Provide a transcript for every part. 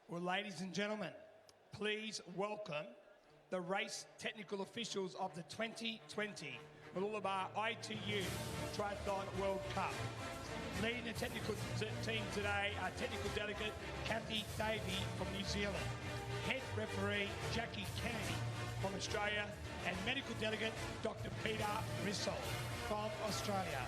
Well, ladies and gentlemen, please welcome the race technical officials of the 2020 Mooloolaba ITU Triathlon World Cup. Leading the technical team today are technical delegate Kathy Davey from New Zealand, head referee Jackie Kennedy from Australia, and medical delegate Dr. Peter Rissell from Australia.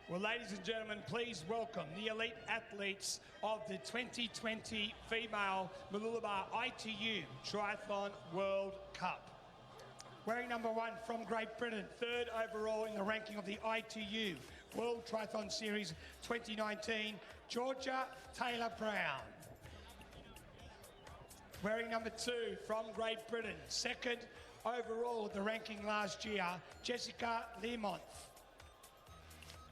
Well, ladies and gentlemen, please welcome the elite athletes of the 2020 Female Mooloolaba ITU Triathlon World Cup. Wearing number 1 from Great Britain, 3rd overall in the ranking of the ITU World Triathlon Series 2019, Georgia Taylor Brown. Wearing number 2 from Great Britain, 2nd overall at the ranking last year, Jessica Lemont.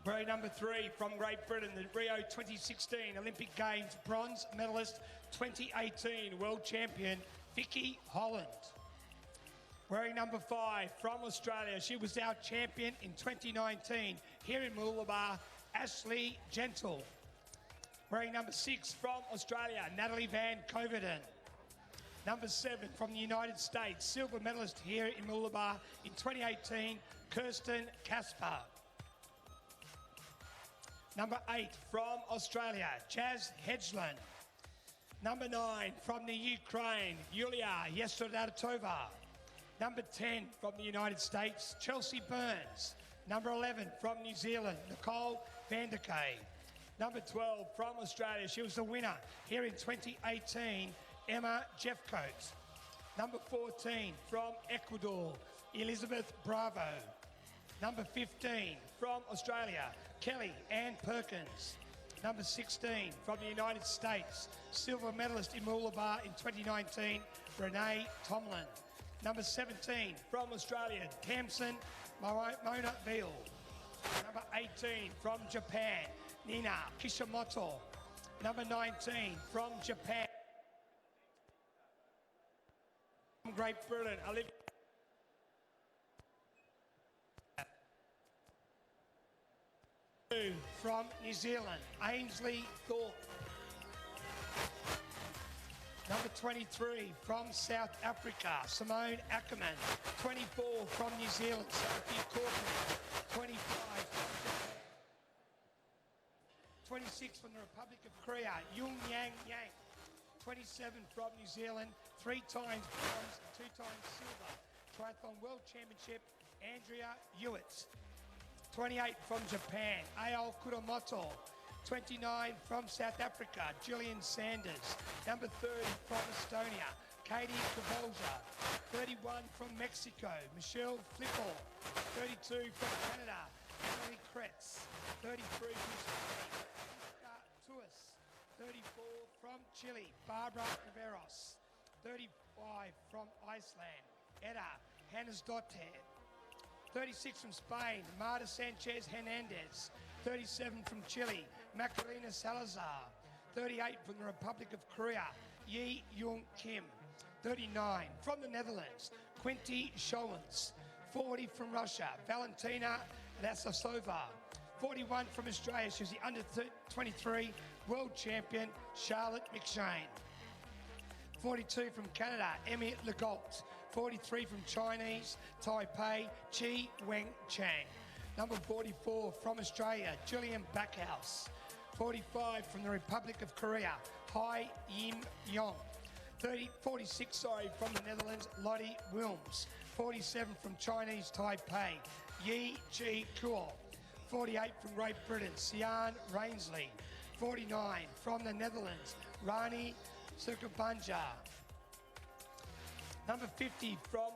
Wearing number 3 from Great Britain, the Rio 2016 Olympic Games bronze medalist, 2018 world champion, Vicky Holland. Wearing number 5 from Australia, she was our champion in 2019 here in Mooloolaba, Ashley Gentle. Wearing number 6 from Australia, Natalie Van Coverden. Number 7 from the United States, silver medalist here in Mooloolaba in 2018, Kirsten Casper. Number 8 from Australia, Jazz Hedgeland. Number 9 from the Ukraine, Yulia Елистратова. Number 10 from the United States, Chelsea Burns. Number 11 from New Zealand, Nicole Vanderkay. Number 12 from Australia, she was the winner here in 2018, Emma Jeffcoat. Number 14 from Ecuador, Elizabeth Bravo. Number 15 from Australia, Kelly Ann Perkins. Number 16 from the United States, silver medalist in Mooloolaba in 2019, Renee Tomlin. Number 17 from Australia, Tamsin Mona Veal. Number 18 from Japan, Nina Kishimoto. Number 19 from Japan, from Great Britain, Olivia. From New Zealand, Ainsley Thorpe. Number 23 from South Africa, Simone Ackerman. 24 from New Zealand, Sophie Corcoran. 25 from Japan. 26 from the Republic of Korea, Yung Yang Yang. 27 from New Zealand, 3 times bronze, 2 times silver. Triathlon World Championship, Andrea Hewitt. 28 from Japan, Ao Kuramoto. 29 from South Africa, Julian Sanders. Number 30 from Estonia, Katie Kavolja. 31 from Mexico, Michelle Flipple. 32 from Canada, Emily Kretz. 33 from Spain, Iska Tuas. 34 from Chile, Barbara Riveros. 35 from Iceland, Edda Hannesdottir. 36 from Spain, Marta Sanchez Hernandez. 37 from Chile, Macarena Salazar. 38 from the Republic of Korea, Yi Young Kim. 39 from the Netherlands, Quinty Schowens. 40 from Russia, Valentina Lasasova. 41 from Australia, she's the under-23 world champion, Charlotte McShane. 42 from Canada, Emmy Legault. 43 from Chinese Taipei, Chi Weng Chang. Number 44 from Australia, Julian Backhouse. 45 from the Republic of Korea, Hai Yim Yong. 46 from the Netherlands, Lottie Wilms. 47 from Chinese Taipei, Yi Chi Kuo. 48 from Great Britain, Sian Rainsley. 49 from the Netherlands, Rani Sukabanja. Number 50 from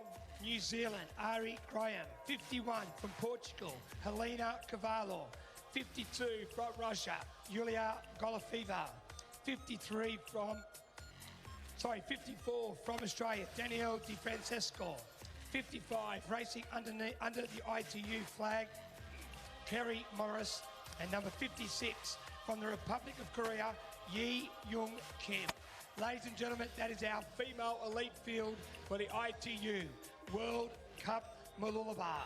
New Zealand, Ari Graham. 51 from Portugal, Helena Cavallo. 52 from Russia, Julia Golofeeva. 54 from Australia, Danielle Di Francesco. 55 racing under the ITU flag, Kerry Morris. And number 56 from the Republic of Korea, Yi Young Kim. Ladies and gentlemen, that is our female elite field for the ITU World Cup Mooloolaba.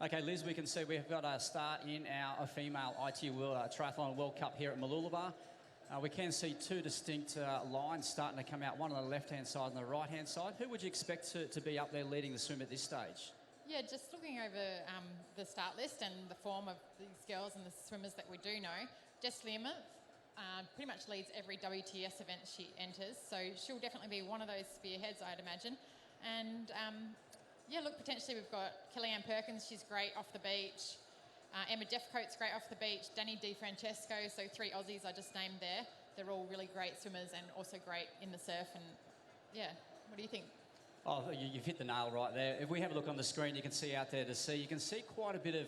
Okay, Liz, we can see we've got a start in our female ITU Triathlon World Cup here at Mooloolaba. We can see two distinct lines starting to come out, one on the left-hand side and the right-hand side. Who would you expect to be up there leading the swim at this stage? Yeah, just looking over the start list and the form of these girls and the swimmers that we do know, Jess Lehman pretty much leads every WTS event she enters, so she'll definitely be one of those spearheads, I'd imagine. And yeah, look, potentially we've got Kellyanne Perkins, she's great off the beach. Emma Jeffcoat's great off the beach. Danny Di Francesco, so three Aussies I just named there. They're all really great swimmers and also great in the surf. And yeah, what do you think? Oh, you've hit the nail right there. If we have a look on the screen, you can see out there you can see quite a bit of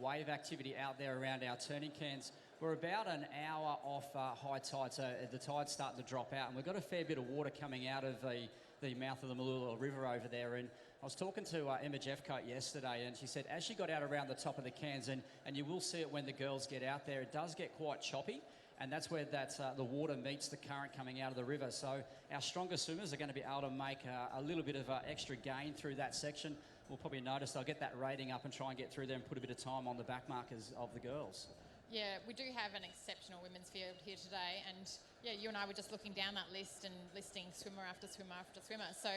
wave activity out there around our turning cans. We're about an hour off high tide, so the tide's starting to drop out, and we've got a fair bit of water coming out of the mouth of the Mooloolaba River over there. And I was talking to Emma Jeffcoat yesterday, and she said as she got out around the top of the cans, and you will see it when the girls get out there, it does get quite choppy, and that's where the water meets the current coming out of the river. So our stronger swimmers are going to be able to make a little bit of extra gain through that section. We'll probably notice they'll get that rating up and try and get through there and put a bit of time on the back markers of the girls. Yeah, we do have an exceptional women's field here today, and yeah, you and I were just looking down that list and listing swimmer after swimmer after swimmer. So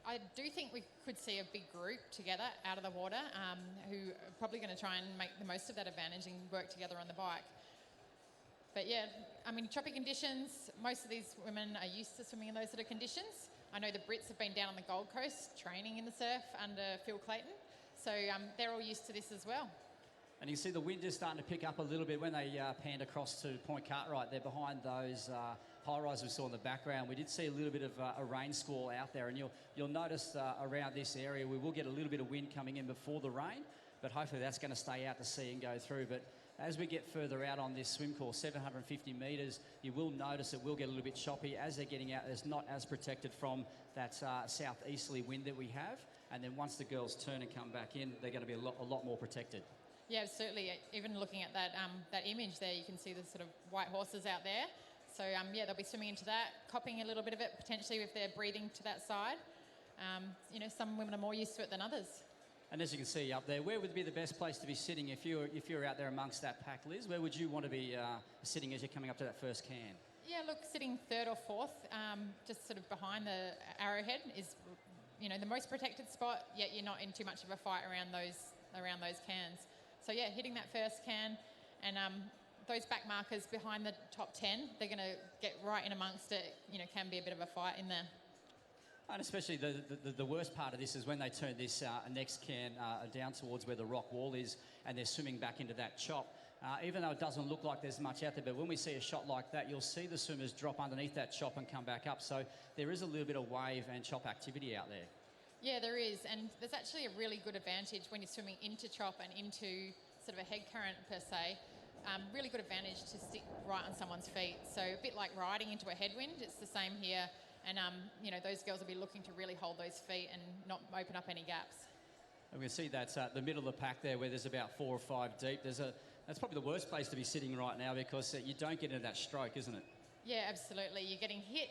I do think we could see a big group together out of the water who are probably going to try and make the most of that advantage and work together on the bike. But yeah, I mean, choppy conditions, most of these women are used to swimming in those sort of conditions. I know the Brits have been down on the Gold Coast training in the surf under Phil Clayton, so they're all used to this as well. And you can see the wind is starting to pick up a little bit when they panned across to Point Cartwright. They're behind those high-rise we saw in the background. We did see a little bit of a rain squall out there, and you'll notice around this area we will get a little bit of wind coming in before the rain, but hopefully that's going to stay out to sea and go through. But as we get further out on this swim course, 750 metres, you will notice it will get a little bit choppy. As they're getting out, it's not as protected from that southeasterly wind that we have, and then once the girls turn and come back in, they're going to be a lot more protected. Yeah, certainly. Even looking at that image there, you can see the sort of white horses out there. So yeah, they'll be swimming into that, copping a little bit of it potentially if they're breathing to that side. You know, some women are more used to it than others. And as you can see up there, where would be the best place to be sitting if you're out there amongst that pack, Liz? Where would you want to be sitting as you're coming up to that first can? Yeah, look, sitting third or fourth, just sort of behind the arrowhead is, you know, the most protected spot. Yet you're not in too much of a fight around those cans. So yeah, hitting that first can, and those back markers behind the top 10, they're going to get right in amongst it. You know, can be a bit of a fight in there. And especially the worst part of this is when they turn this next can down towards where the rock wall is, and they're swimming back into that chop. Even though it doesn't look like there's much out there, but when we see a shot like that, you'll see the swimmers drop underneath that chop and come back up. So there is a little bit of wave and chop activity out there. Yeah, there is, and there's actually a really good advantage when you're swimming into chop and into sort of a head current per se. Really good advantage to stick right on someone's feet. So a bit like riding into a headwind, it's the same here. And, you know, those girls will be looking to really hold those feet and not open up any gaps. And we can see that's the middle of the pack there where there's about 4 or 5 deep. That's probably the worst place to be sitting right now because you don't get into that stroke, isn't it? Yeah, absolutely. You're getting hit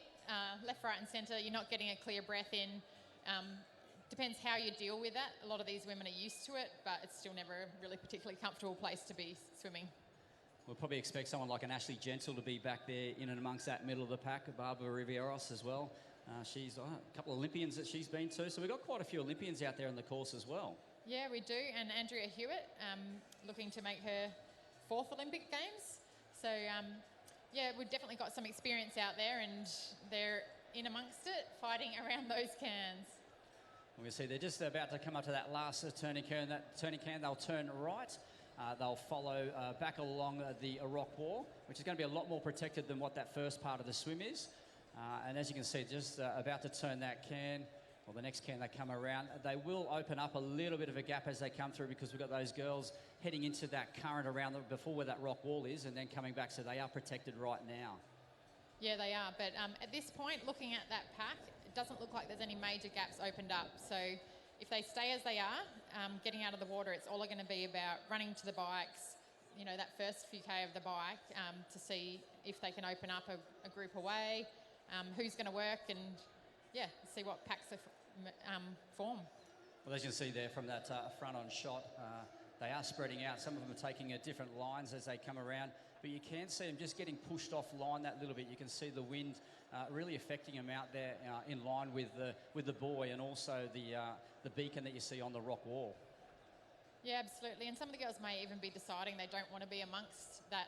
left, right and centre. You're not getting a clear breath in. Depends how you deal with that. A lot of these women are used to it, but it's still never a really particularly comfortable place to be swimming. We'll probably expect someone like an Ashley Gentle to be back there in and amongst that middle of the pack, Barbara Rivieros as well. She's a couple of Olympians that she's been to, so we've got quite a few Olympians out there in the course as well. Yeah, we do, and Andrea Hewitt looking to make her 4th Olympic Games. So, yeah, we've definitely got some experience out there and they're in amongst it, fighting around those cans. We see they're just about to come up to that last turning can. That turning can, they'll turn right. They'll follow back along the rock wall, which is going to be a lot more protected than what that first part of the swim is. And as you can see, just about to turn that can, or the next can they come around, they will open up a little bit of a gap as they come through because we've got those girls heading into that current around before where that rock wall is and then coming back, so they are protected right now. Yeah, they are, but at this point, looking at that pack, it doesn't look like there's any major gaps opened up. So if they stay as they are, getting out of the water, it's all going to be about running to the bikes, you know, that first few K of the bike to see if they can open up a group away, who's going to work, and, yeah, see what packs form. Well, as you can see there from that front-on shot, they are spreading out. Some of them are taking different lines as they come around, but you can see them just getting pushed off line that little bit. You can see the wind really affecting them out there in line with the buoy and also the beacon that you see on the rock wall. Yeah, absolutely. And some of the girls may even be deciding they don't want to be amongst that,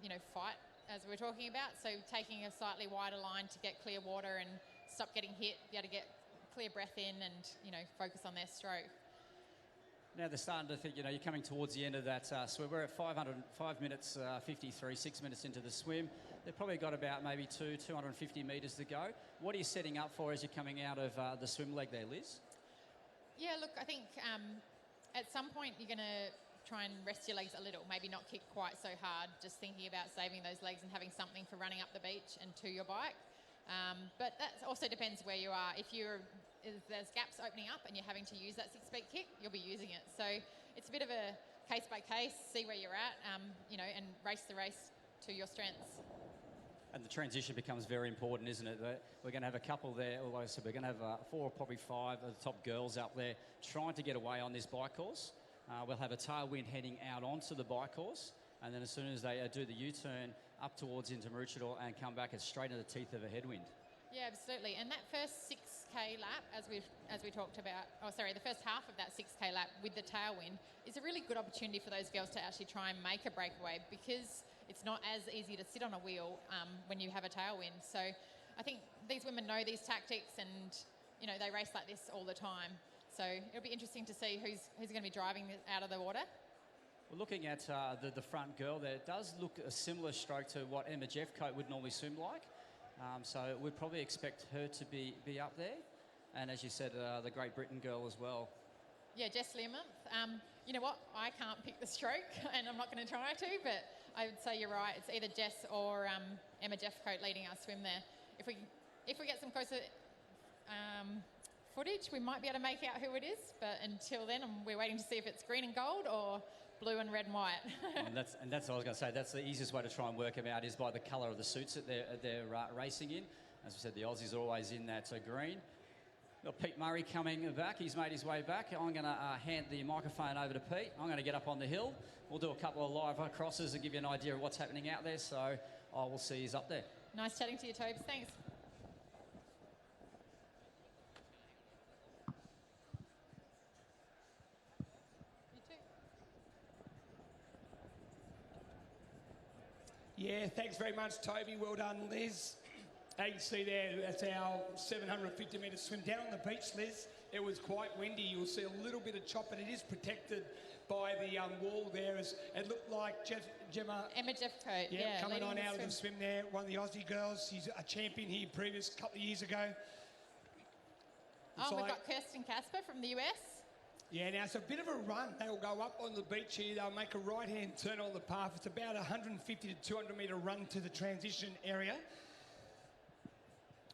you know, fight as we're talking about. So taking a slightly wider line to get clear water and stop getting hit, be able to get clear breath in and, you know, focus on their stroke. Now they're starting to think, you know, you're coming towards the end of that swim. We're at 5 minutes 53, 6 minutes into the swim. They've probably got about maybe 250 metres to go. What are you setting up for as you're coming out of the swim leg there, Liz? Yeah, look, I think at some point you're going to try and rest your legs a little, maybe not kick quite so hard, just thinking about saving those legs and having something for running up the beach and to your bike. But that also depends where you are. If there's gaps opening up and you're having to use that 6-beat kick, you'll be using it. So it's a bit of a case by case, see where you're at, you know, and race the race to your strengths. And the transition becomes very important, isn't it? We're going to have a couple there, although so we're going to have 4 or probably 5 of the top girls up there trying to get away on this bike course. We'll have a tailwind heading out onto the bike course, and then as soon as they do the U-turn up towards into Maroochydore and come back, it's straight in the teeth of a headwind. Yeah, absolutely. And that first 6K lap, as we talked about, the first half of that 6K lap with the tailwind is a really good opportunity for those girls to actually try and make a breakaway because it's not as easy to sit on a wheel when you have a tailwind. So I think these women know these tactics and, you know, they race like this all the time. So it'll be interesting to see who's going to be driving out of the water. Well, looking at the front girl there, it does look a similar stroke to what Emma Jeffcoat would normally swim like. So we'd probably expect her to be up there. And as you said, the Great Britain girl as well. Yeah, Jess Learmonth. You know what? I can't pick the stroke and I'm not going to try to, but I would say you're right. It's either Jess or Emma Jeffcoat leading our swim there. If we get some closer footage, we might be able to make out who it is. But until then, we're waiting to see if it's green and gold or blue and red and white. and that's what I was going to say. That's the easiest way to try and work them out is by the colour of the suits that they're racing in. As we said, the Aussies are always in that green. Got Pete Murray coming back. He's made his way back. I'm going to hand the microphone over to Pete. I'm going to get up on the hill. We'll do a couple of live crosses and give you an idea of what's happening out there. So I will see he's up there. Nice chatting to you, Tobes. Thanks. Yeah, thanks very much, Toby. Well done, Liz. As you can see there, that's our 750-metre swim down on the beach, Liz. It was quite windy. You'll see a little bit of chop, but it is protected by the wall there. It looked like Emma Jeffcoat, yeah, coming on out of the swim there. One of the Aussie girls. She's a champion here previous couple of years ago. We've got Kirsten Casper from the US. Yeah, now it's a bit of a run. They'll go up on the beach here. They'll make a right-hand turn on the path. It's about a 150 to 200-metre run to the transition area.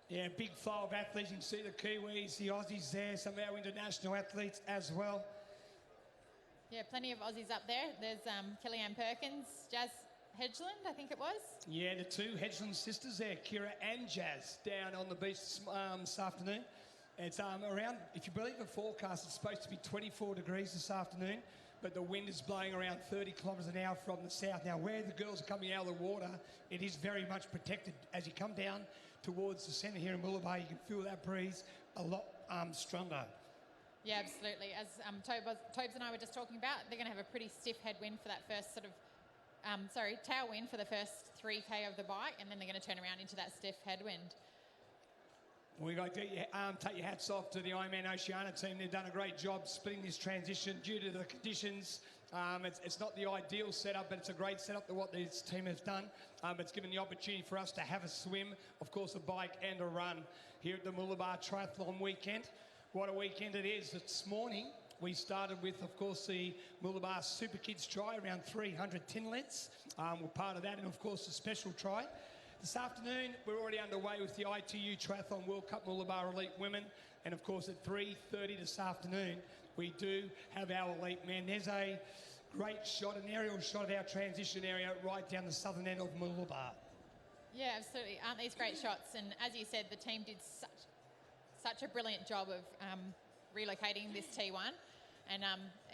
Yeah, big flow of athletes. You can see the Kiwis, the Aussies there, some of our international athletes as well. Yeah, plenty of Aussies up there. There's Kellyanne Perkins, Jazz Hedgeland, I think it was. Yeah, the two Hedgeland sisters there, Kira and Jazz, down on the beach this afternoon. It's around, if you believe the forecast, it's supposed to be 24 degrees this afternoon, but the wind is blowing around 30 kilometres an hour from the south. Now, where the girls are coming out of the water, it is very much protected. As you come down towards the centre here in Mululaba, you can feel that breeze a lot stronger. Yeah, absolutely. As Tobes and I were just talking about, they're going to have a pretty stiff headwind for that first tailwind for the first 3K of the bike, and then they're going to turn around into that stiff headwind. We got to take your hats off to the Ironman Oceania team. They've done a great job splitting this transition due to the conditions. It's not the ideal setup, but it's a great setup to what this team has done. It's given the opportunity for us to have a swim, of course, a bike and a run here at the Mooloolaba Triathlon weekend. What a weekend it is. This morning, we started with, of course, the Mooloolaba Super Kids try, around 300 tin lids. We're part of that, and, of course, the special try. This afternoon, we're already underway with the ITU Triathlon World Cup Mooloolaba Elite Women. And, of course, at 3:30 this afternoon, we do have our elite men. There's a great shot, an aerial shot of our transition area right down the southern end of Mooloolaba. Yeah, absolutely. Aren't these great shots? And as you said, the team did such a brilliant job of relocating this T1 and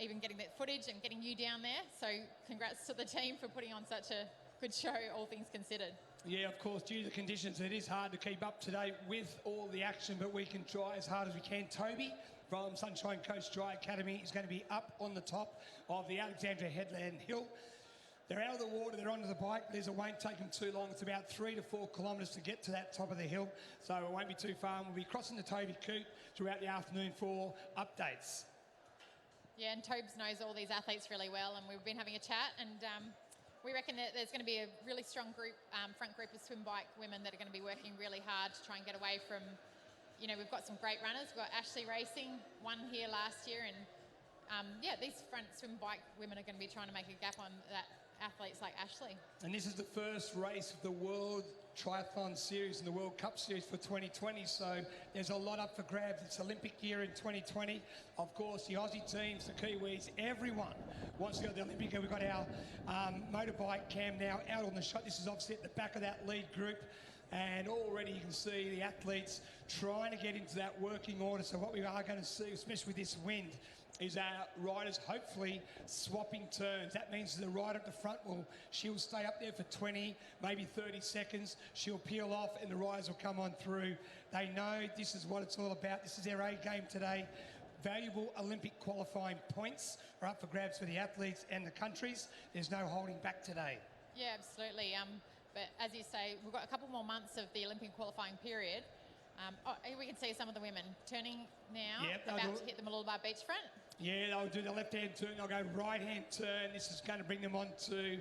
even getting that footage and getting you down there. So congrats to the team for putting on such a good show, all things considered. Yeah, of course, due to the conditions, it is hard to keep up to date with all the action, but we can try as hard as we can. Toby from Sunshine Coast Dry Academy is going to be up on the top of the Alexandria Headland Hill. They're out of the water, they're onto the bike. It won't take them too long. It's about 3 to 4 kilometres to get to that top of the hill, so it won't be too far. And we'll be crossing the Toby Coot throughout the afternoon for updates. Yeah, and Tobes knows all these athletes really well, and we've been having a chat, and we reckon that there's going to be a really strong group, front group of swim bike women that are going to be working really hard to try and get away from, we've got some great runners. We've got Ashley Racing, won here last year, and these front swim bike women are going to be trying to make a gap on that athletes like Ashley. And this is the first race of the World Triathlon Series and the World Cup Series for 2020, so there's a lot up for grabs. It's Olympic year in 2020. Of course, the Aussie teams, the Kiwis, everyone wants to go to the Olympic. We've got our motorbike cam now out on the shot. This is obviously at the back of that lead group, and already you can see the athletes trying to get into that working order. So what we are going to see, especially with this wind, is our riders hopefully swapping turns. That means the rider at the front she'll stay up there for 20, maybe 30 seconds. She'll peel off and the riders will come on through. They know this is what it's all about. This is their A game today. Valuable Olympic qualifying points are up for grabs for the athletes and the countries. There's no holding back today. Yeah, absolutely. But as you say, we've got a couple more months of the Olympic qualifying period. We can see some of the women turning now, about to hit the Mooloolaba beachfront. Yeah, they'll do the left-hand turn, they'll go right-hand turn. This is going to bring them on to,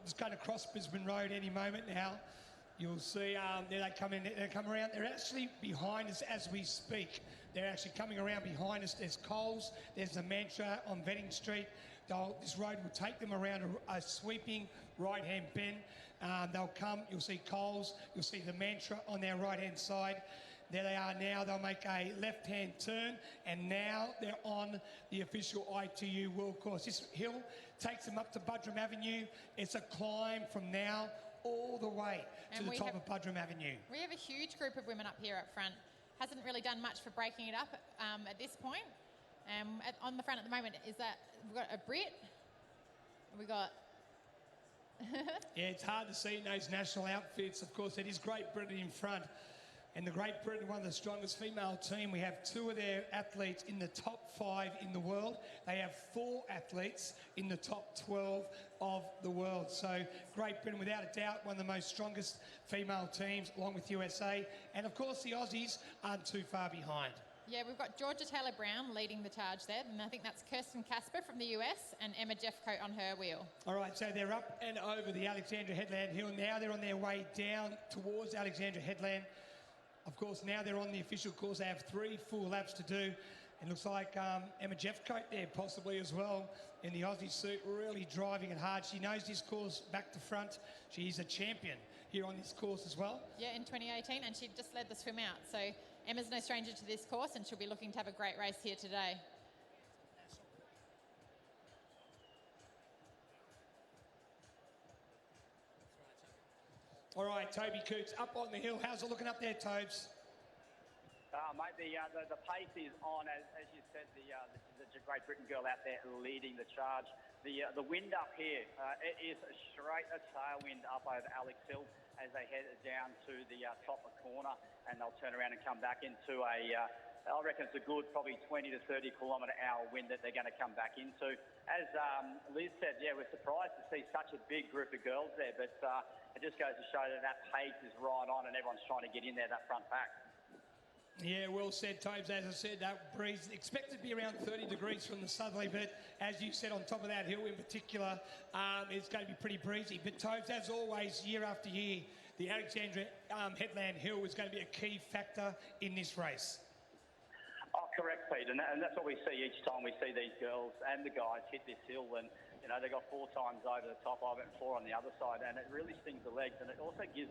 it's going to cross Brisbane Road any moment now. You'll see there they come in, they come around. They're actually behind us as we speak. They're actually coming around behind us. There's Coles, there's the Mantra on Vetting Street. This road will take them around a sweeping right-hand bend. They'll come, you'll see Coles, you'll see the Mantra on their right-hand side. There they are now. They'll make a left-hand turn, and now they're on the official ITU World Course. This hill takes them up to Buderim Avenue. It's a climb from now all the way to the top of Buderim Avenue. We have a huge group of women up here up front. Hasn't really done much for breaking it up at this point. On the front at the moment is that we've got a Brit. We've got... Yeah, it's hard to see in those national outfits. Of course, it is Great Britain in front. And the Great Britain, one of the strongest female team. We have 2 of their athletes in the top 5 in the world. They have 4 athletes in the top 12 of the world. So Great Britain, without a doubt, one of the most strongest female teams, along with USA. And of course, the Aussies aren't too far behind. Yeah, we've got Georgia Taylor-Brown leading the charge there, and I think that's Kirsten Casper from the US and Emma Jeffcoat on her wheel. All right, so they're up and over the Alexandria Headland Hill. Now they're on their way down towards Alexandria Headland. Of course, now they're on the official course. They have 3 full laps to do. It looks like Emma Jeffcoat there possibly as well in the Aussie suit, really driving it hard. She knows this course back to front. She's a champion here on this course as well. Yeah, in 2018, and she just led the swim out. So Emma's no stranger to this course, and she'll be looking to have a great race here today. All right, Toby Coots up on the hill. How's it looking up there, Tobes? Mate, the pace is on. As you said, this is a Great Britain girl out there leading the charge. The wind up here, it is straight a tailwind up over Alex Hill as they head down to the top corner, and they'll turn around and come back into I reckon it's a good probably 20 to 30 kilometre-hour wind that they're going to come back into. As Liz said, yeah, we're surprised to see such a big group of girls there, but it just goes to show that pace is right on and everyone's trying to get in there, that front pack. Yeah, well said, Tobes. As I said, that breeze expected to be around 30 degrees from the southerly, but as you said, on top of that hill in particular, it's going to be pretty breezy. But Tobes, as always, year after year, the Alexandra Headland Hill is going to be a key factor in this race. Oh, correct, Pete, and that's what we see each time we see these girls and the guys hit this hill, and you know they got 4 times over the top of it and 4 on the other side, and it really stings the legs, and it also gives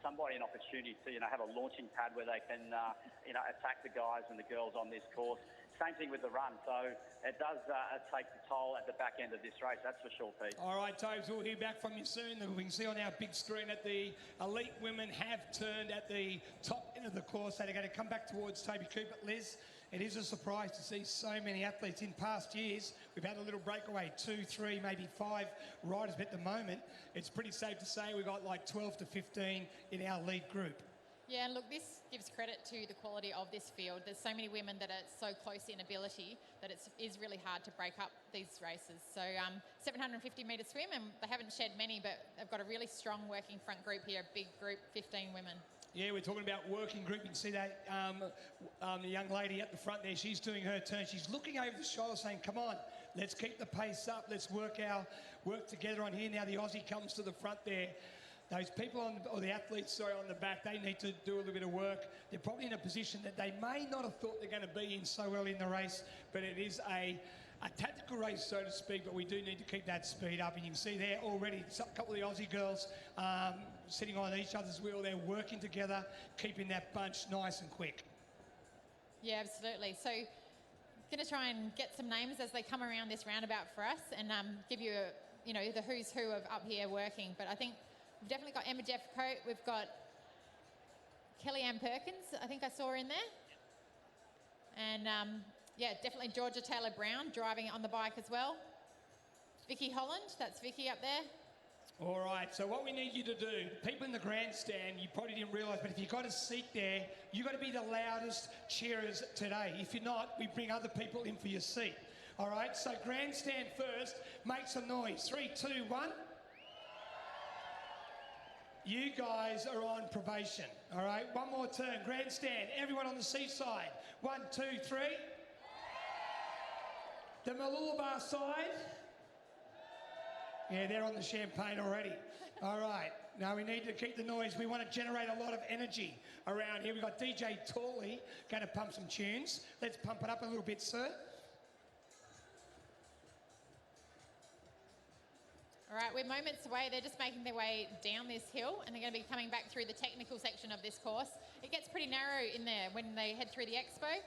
somebody an opportunity to have a launching pad where they can attack the guys and the girls on this course. Same thing with the run, so it does take the toll at the back end of this race, that's for sure, Pete. All right, Tobes, we'll hear back from you soon. We can see on our big screen that the elite women have turned at the top end of the course, so they're going to come back towards Toby Cooper. Liz, it is a surprise to see so many athletes. In past years, we've had a little breakaway, 2, 3, maybe 5 riders, but at the moment, it's pretty safe to say we've got like 12 to 15 in our lead group. Yeah, and look, this gives credit to the quality of this field. There's so many women that are so close in ability that it is really hard to break up these races. So 750-metre swim, and they haven't shed many, but they've got a really strong working front group here, a big group, 15 women. Yeah, we're talking about working group. You can see that the young lady at the front there, she's doing her turn. She's looking over the shoulder saying, come on, let's keep the pace up. Let's work together on here. Now the Aussie comes to the front there. Those people or the athletes, on the back, they need to do a little bit of work. They're probably in a position that they may not have thought they're going to be in so early in the race, but it is a tactical race, so to speak, but we do need to keep that speed up. And you can see there already a couple of the Aussie girls sitting on each other's wheel. They're working together, keeping that bunch nice and quick. Yeah, absolutely. So going to try and get some names as they come around this roundabout for us and give you, the who's who of up here working. But I think we've definitely got Emma Jeffcoat. We've got Kellyanne Perkins, I think I saw her in there. And, definitely Georgia Taylor-Brown driving on the bike as well. Vicky Holland, that's Vicky up there. All right, so what we need you to do, people in the grandstand, you probably didn't realise, but if you've got a seat there, you've got to be the loudest cheerers today. If you're not, we bring other people in for your seat. All right, so grandstand first, make some noise. 3, 2, 1. You guys are on probation, all right? One more turn, grandstand, everyone on the seaside. 1, 2, 3. The Mooloolaba side. Yeah, they're on the champagne already. All right, now we need to keep the noise. We want to generate a lot of energy around here. We've got DJ Tawley going to pump some tunes. Let's pump it up a little bit, sir. All right, we're moments away. They're just making their way down this hill and they're going to be coming back through the technical section of this course. It gets pretty narrow in there when they head through the expo.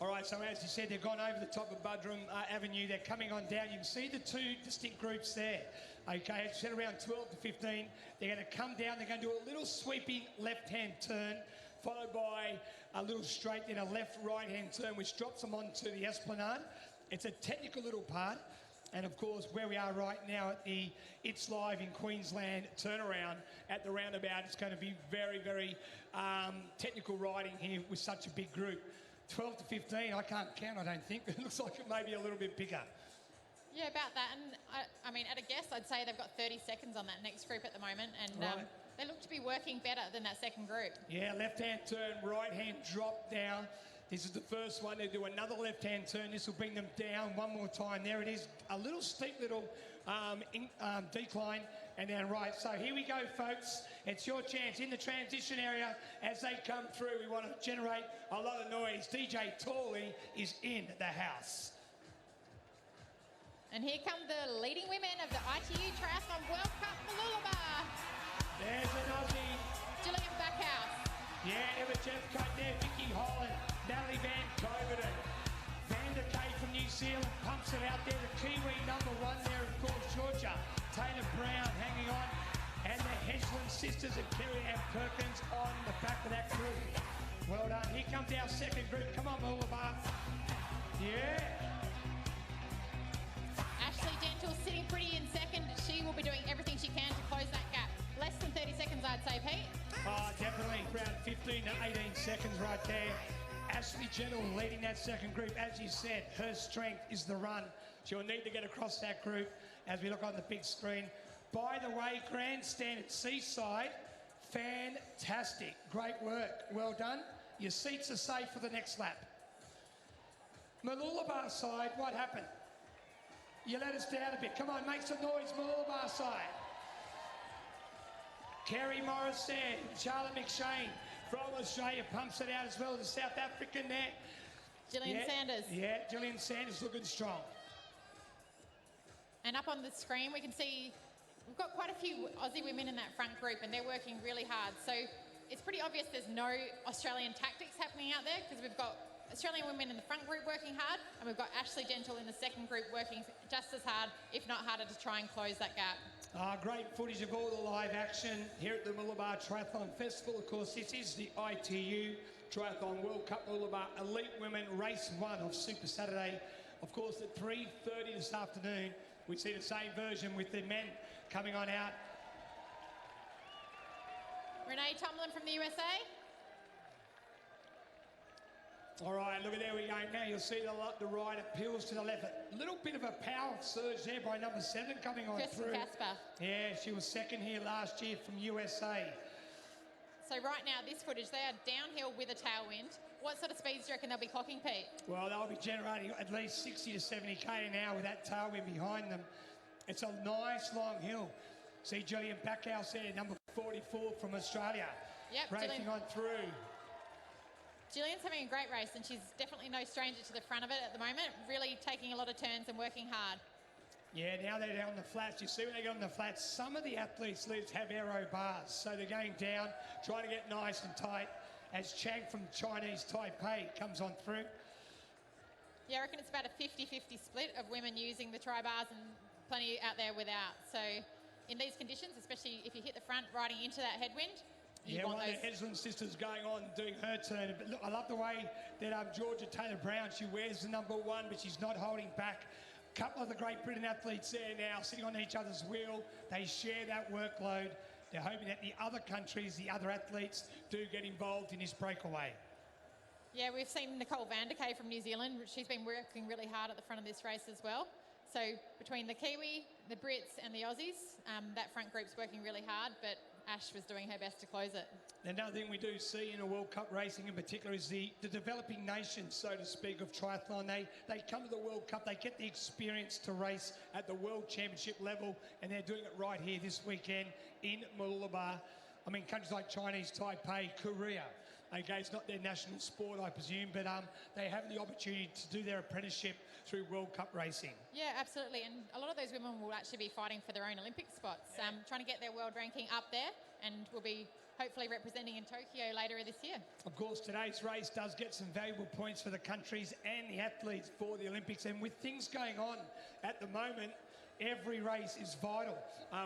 All right, so as you said, they've gone over the top of Budrum Avenue. They're coming on down. You can see the 2 distinct groups there. Okay, it's at around 12 to 15. They're going to come down. They're going to do a little sweeping left-hand turn, followed by a little straight, then a left-right-hand turn, which drops them onto the esplanade. It's a technical little part. And of course, where we are right now at the It's Live in Queensland turnaround at the roundabout, it's going to be very, very technical riding here with such a big group. 12 to 15, I can't count, I don't think. It looks like it may be a little bit bigger. Yeah, about that. And I mean, at a guess, I'd say they've got 30 seconds on that next group at the moment. And right. They look to be working better than that second group. Yeah, left-hand turn, right-hand drop down. This is the first one. They do another left-hand turn. This will bring them down one more time. There it is. A little steep little decline and then right. So here we go, folks. It's your chance in the transition area. As they come through, we want to generate a lot of noise. DJ Tawley is in the house. And here come the leading women of the ITU Triathlon World Cup Mooloolaba. There's an Aussie. Gillian Backhouse. Yeah, Emma Jeffcoat there, Vicky Holland, Natalie Van Coverdon. Van der Kay from New Zealand pumps it out there. The Kiwi number one there, of course, Georgia. Taylor Brown hanging on. And the Hedgeland sisters and Kerry Ann Perkins on the back of that group. Well done. Here comes our second group. Come on, Mululaba. Yeah. Ashley Dental sitting pretty in second. She will be doing everything she can to close that gap. Less than 30 seconds, I'd say, Pete. Oh, definitely. Around 15 to 18 seconds right there. Ashley Gentle leading that second group. As you said, her strength is the run. She'll need to get across that group as we look on the big screen. By the way, grandstand at Seaside, fantastic. Great work. Well done. Your seats are safe for the next lap. Mooloolaba side, what happened? You let us down a bit. Come on, make some noise, Mooloolaba side. Kerry Morrison, Charlotte McShane from Australia pumps it out as well. The South African there. Gillian Sanders. Yeah, Gillian Sanders looking strong. And up on the screen, we can see we've got quite a few Aussie women in that front group, and they're working really hard. So it's pretty obvious there's no Australian tactics happening out there, because we've got Australian women in the front group working hard, and we've got Ashley Gentle in the second group working just as hard, if not harder, to try and close that gap. Great footage of all the live action here at the Mooloolaba Triathlon Festival. Of course, this is the ITU Triathlon World Cup Mooloolaba Elite Women Race 1 of Super Saturday. Of course, at 3:30 this afternoon, we see the same version with the men coming on out. Renee Tomlin from the USA. All right, look at there we go. Now you'll see the right appeals to the left. A little bit of a power surge there by number 7 coming on Kirsten through. Casper. Yeah, she was second here last year from USA. So right now, this footage, they are downhill with a tailwind. What sort of speeds do you reckon they'll be clocking, Pete? Well, they'll be generating at least 60 to 70 k an hour with that tailwind behind them. It's a nice long hill. See Julian Backhouse there, number 44 from Australia. Yep, racing on through. Gillian's having a great race, and she's definitely no stranger to the front of it at the moment, really taking a lot of turns and working hard. Yeah, now they're down the flats. You see when they get on the flats, some of the athletes have aero bars, so they're going down, trying to get nice and tight as Chang from Chinese Taipei comes on through. Yeah, I reckon it's about a 50-50 split of women using the tri-bars and plenty out there without. So in these conditions, especially if you hit the front riding into that headwind, yeah, one of the Hedgeland sisters going on doing her turn. But look, I love the way that Georgia Taylor Brown, she wears the number 1, but she's not holding back. A couple of the Great Britain athletes there now sitting on each other's wheel. They share that workload. They're hoping that the other countries, the other athletes, do get involved in this breakaway. Yeah, we've seen Nicole van der Kay from New Zealand. She's been working really hard at the front of this race as well. So between the Kiwi, the Brits and the Aussies, that front group's working really hard, but Ash was doing her best to close it. Another thing we do see in a World Cup racing in particular is the developing nations, so to speak, of triathlon. They come to the World Cup, they get the experience to race at the World Championship level, and they're doing it right here this weekend in Mooloolaba. I mean, countries like Chinese Taipei, Korea. Okay, it's not their national sport, I presume, but they have the opportunity to do their apprenticeship through World Cup racing. Yeah, absolutely. And a lot of those women will actually be fighting for their own Olympic spots, trying to get their world ranking up there, and will be hopefully representing in Tokyo later this year. Of course, today's race does get some valuable points for the countries and the athletes for the Olympics. And with things going on at the moment, every race is vital.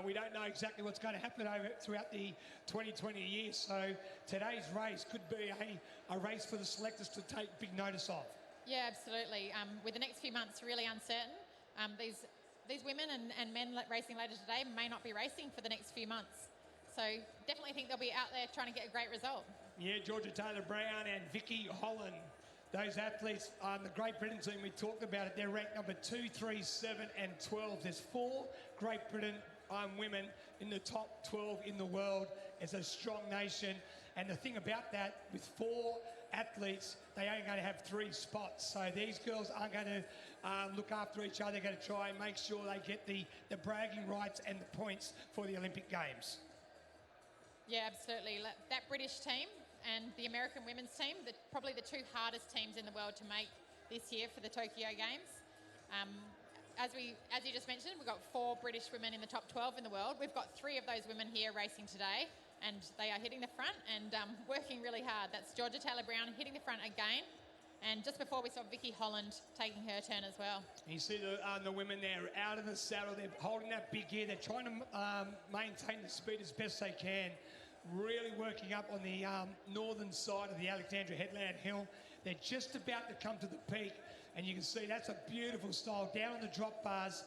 We don't know exactly what's going to happen throughout the 2020 year. So today's race could be a race for the selectors to take big notice of. Yeah, absolutely. With the next few months really uncertain, these women and men racing later today may not be racing for the next few months. So definitely think they'll be out there trying to get a great result. Yeah, Georgia Taylor Brown and Vicky Holland. Those athletes on the Great Britain team, we talked about it, they're ranked number 2, 3, 7 and 12. There's 4 Great Britain women in the top 12 in the world. It's a strong nation. And the thing about that, with 4 athletes, they ain't going to have 3 spots. So these girls aren't going to look after each other. They're going to try and make sure they get the bragging rights and the points for the Olympic Games. Yeah, absolutely. That British team and the American women's team, probably the 2 hardest teams in the world to make this year for the Tokyo Games. as you just mentioned, we've got 4 British women in the top 12 in the world. We've got 3 of those women here racing today, and they are hitting the front and working really hard. That's Georgia Taylor-Brown hitting the front again. And just before we saw Vicky Holland taking her turn as well. You see the women there out of the saddle. They're holding that big gear. They're trying to maintain the speed as best they can. Really working up on the northern side of the Alexandria Headland Hill. They're just about to come to the peak. And you can see that's a beautiful style. Down on the drop bars,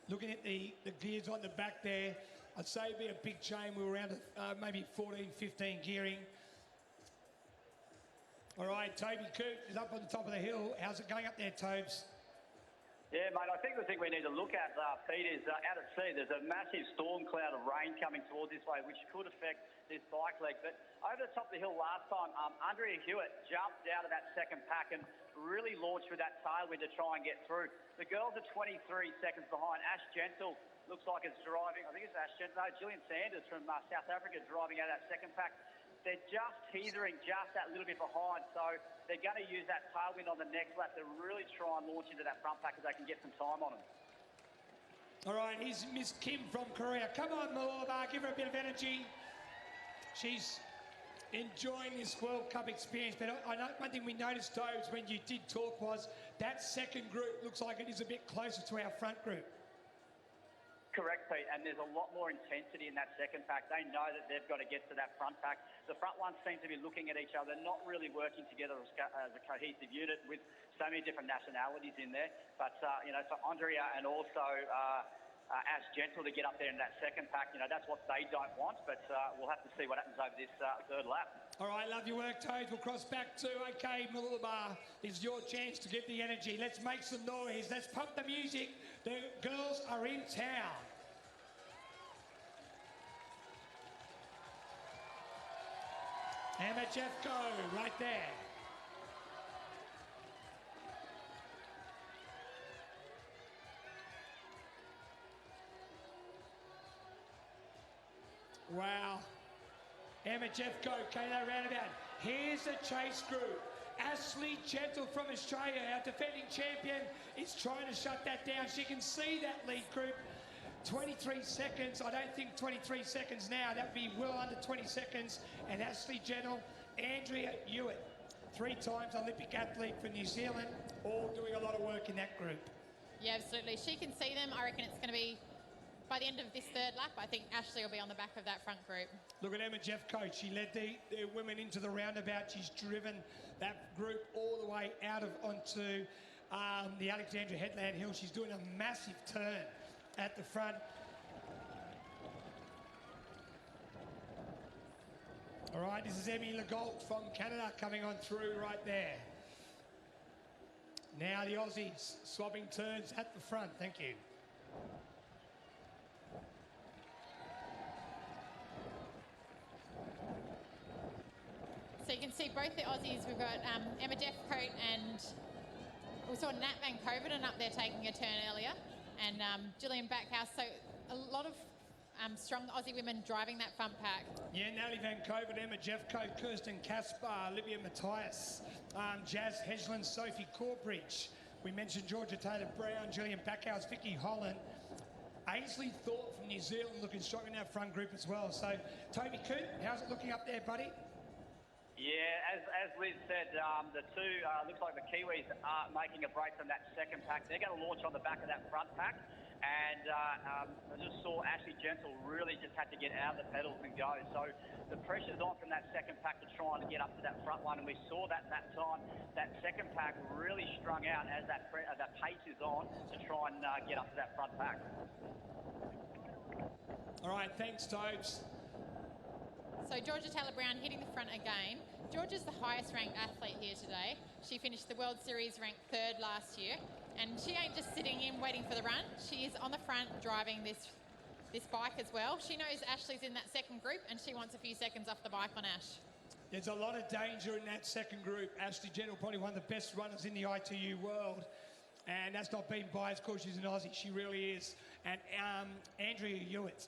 looking at the gears on the back there. I'd say it'd be a big chain. We were around maybe 14, 15 gearing. All right, Toby Coop is up on the top of the hill. How's it going up there, Tobes? Yeah, mate, I think the thing we need to look at, Pete, is out at sea, there's a massive storm cloud of rain coming towards this way, which could affect this bike leg. But over the top of the hill last time, Andrea Hewitt jumped out of that second pack and really launched with that tailwind to try and get through. The girls are 23 seconds behind. Ash Gentle looks like it's driving, I think it's Ash Gentle, no, Gillian Sanders from South Africa driving out of that second pack. They're just teetering just that little bit behind, so they're going to use that tailwind on the next lap to really try and launch into that front pack as they can get some time on them. All right, here's Miss Kim from Korea. Come on, Mululaba, give her a bit of energy. She's enjoying this World Cup experience, but I know one thing we noticed, Tobes, when you did talk was that second group looks like it is a bit closer to our front group. Correct, Pete, and there's a lot more intensity in that second pack. They know that they've got to get to that front pack. The front ones seem to be looking at each other, not really working together as a cohesive unit with so many different nationalities in there. But, for Andrea and also Ash Gentle to get up there in that second pack, that's what they don't want. But we'll have to see what happens over this third lap. All right, love your work, Toads. We'll cross back to, okay, Mululaba, it's your chance to get the energy. Let's make some noise. Let's pump the music. The girls are in town. Emma Jeffco, right there. Wow. Emma Jeffco, Kayla roundabout. Here's the chase group. Ashley Gentle from Australia, our defending champion, is trying to shut that down. She can see that lead group. 23 seconds. I don't think 23 seconds now. That would be well under 20 seconds. And Ashley Gentle, Andrea Hewitt, 3 times Olympic athlete for New Zealand, all doing a lot of work in that group. Yeah, absolutely. She can see them. I reckon it's going to be, by the end of this third lap, I think Ashley will be on the back of that front group. Look at Emma Jeffco. She led the women into the roundabout. She's driven that group all the way out of onto the Alexandria Headland Hill. She's doing a massive turn at the front. All right, this is Emmy Legault from Canada coming on through right there. Now the Aussies swapping turns at the front. Thank you. So you can see both the Aussies. We've got Emma Jeffcoat and we saw Nat Van Covenden up there taking a turn earlier, and Gillian Backhouse. So a lot of strong Aussie women driving that front pack. Yeah, Natalie Van Covenden, Emma Jeffcoat, Kirsten Caspar, Olivia Matthias, Jazz Hedgeland, Sophie Corbridge. We mentioned Georgia Taylor-Brown, Gillian Backhouse, Vicky Holland. Ainsley Thorpe from New Zealand looking strong in our front group as well. So, Toby Coop, how's it looking up there, buddy? Yeah, as Liz said, the two, looks like the Kiwis are making a break from that second pack. They're going to launch on the back of that front pack. And I just saw Ashley Gentle really just had to get out of the pedals and go. So the pressure's on from that second pack to try and get up to that front one. And we saw that time, that second pack really strung out as that pace is on to try and get up to that front pack. All right, thanks, Tobes. So Georgia Taylor-Brown hitting the front again. Georgia's the highest ranked athlete here today. She finished the World Series ranked 3rd last year. And she ain't just sitting in waiting for the run. She is on the front driving this bike as well. She knows Ashley's in that second group and she wants a few seconds off the bike on Ash. There's a lot of danger in that second group. Ashley Gentle, probably one of the best runners in the ITU world. And that's not being biased because she's an Aussie. She really is. And Andrea Hewitt,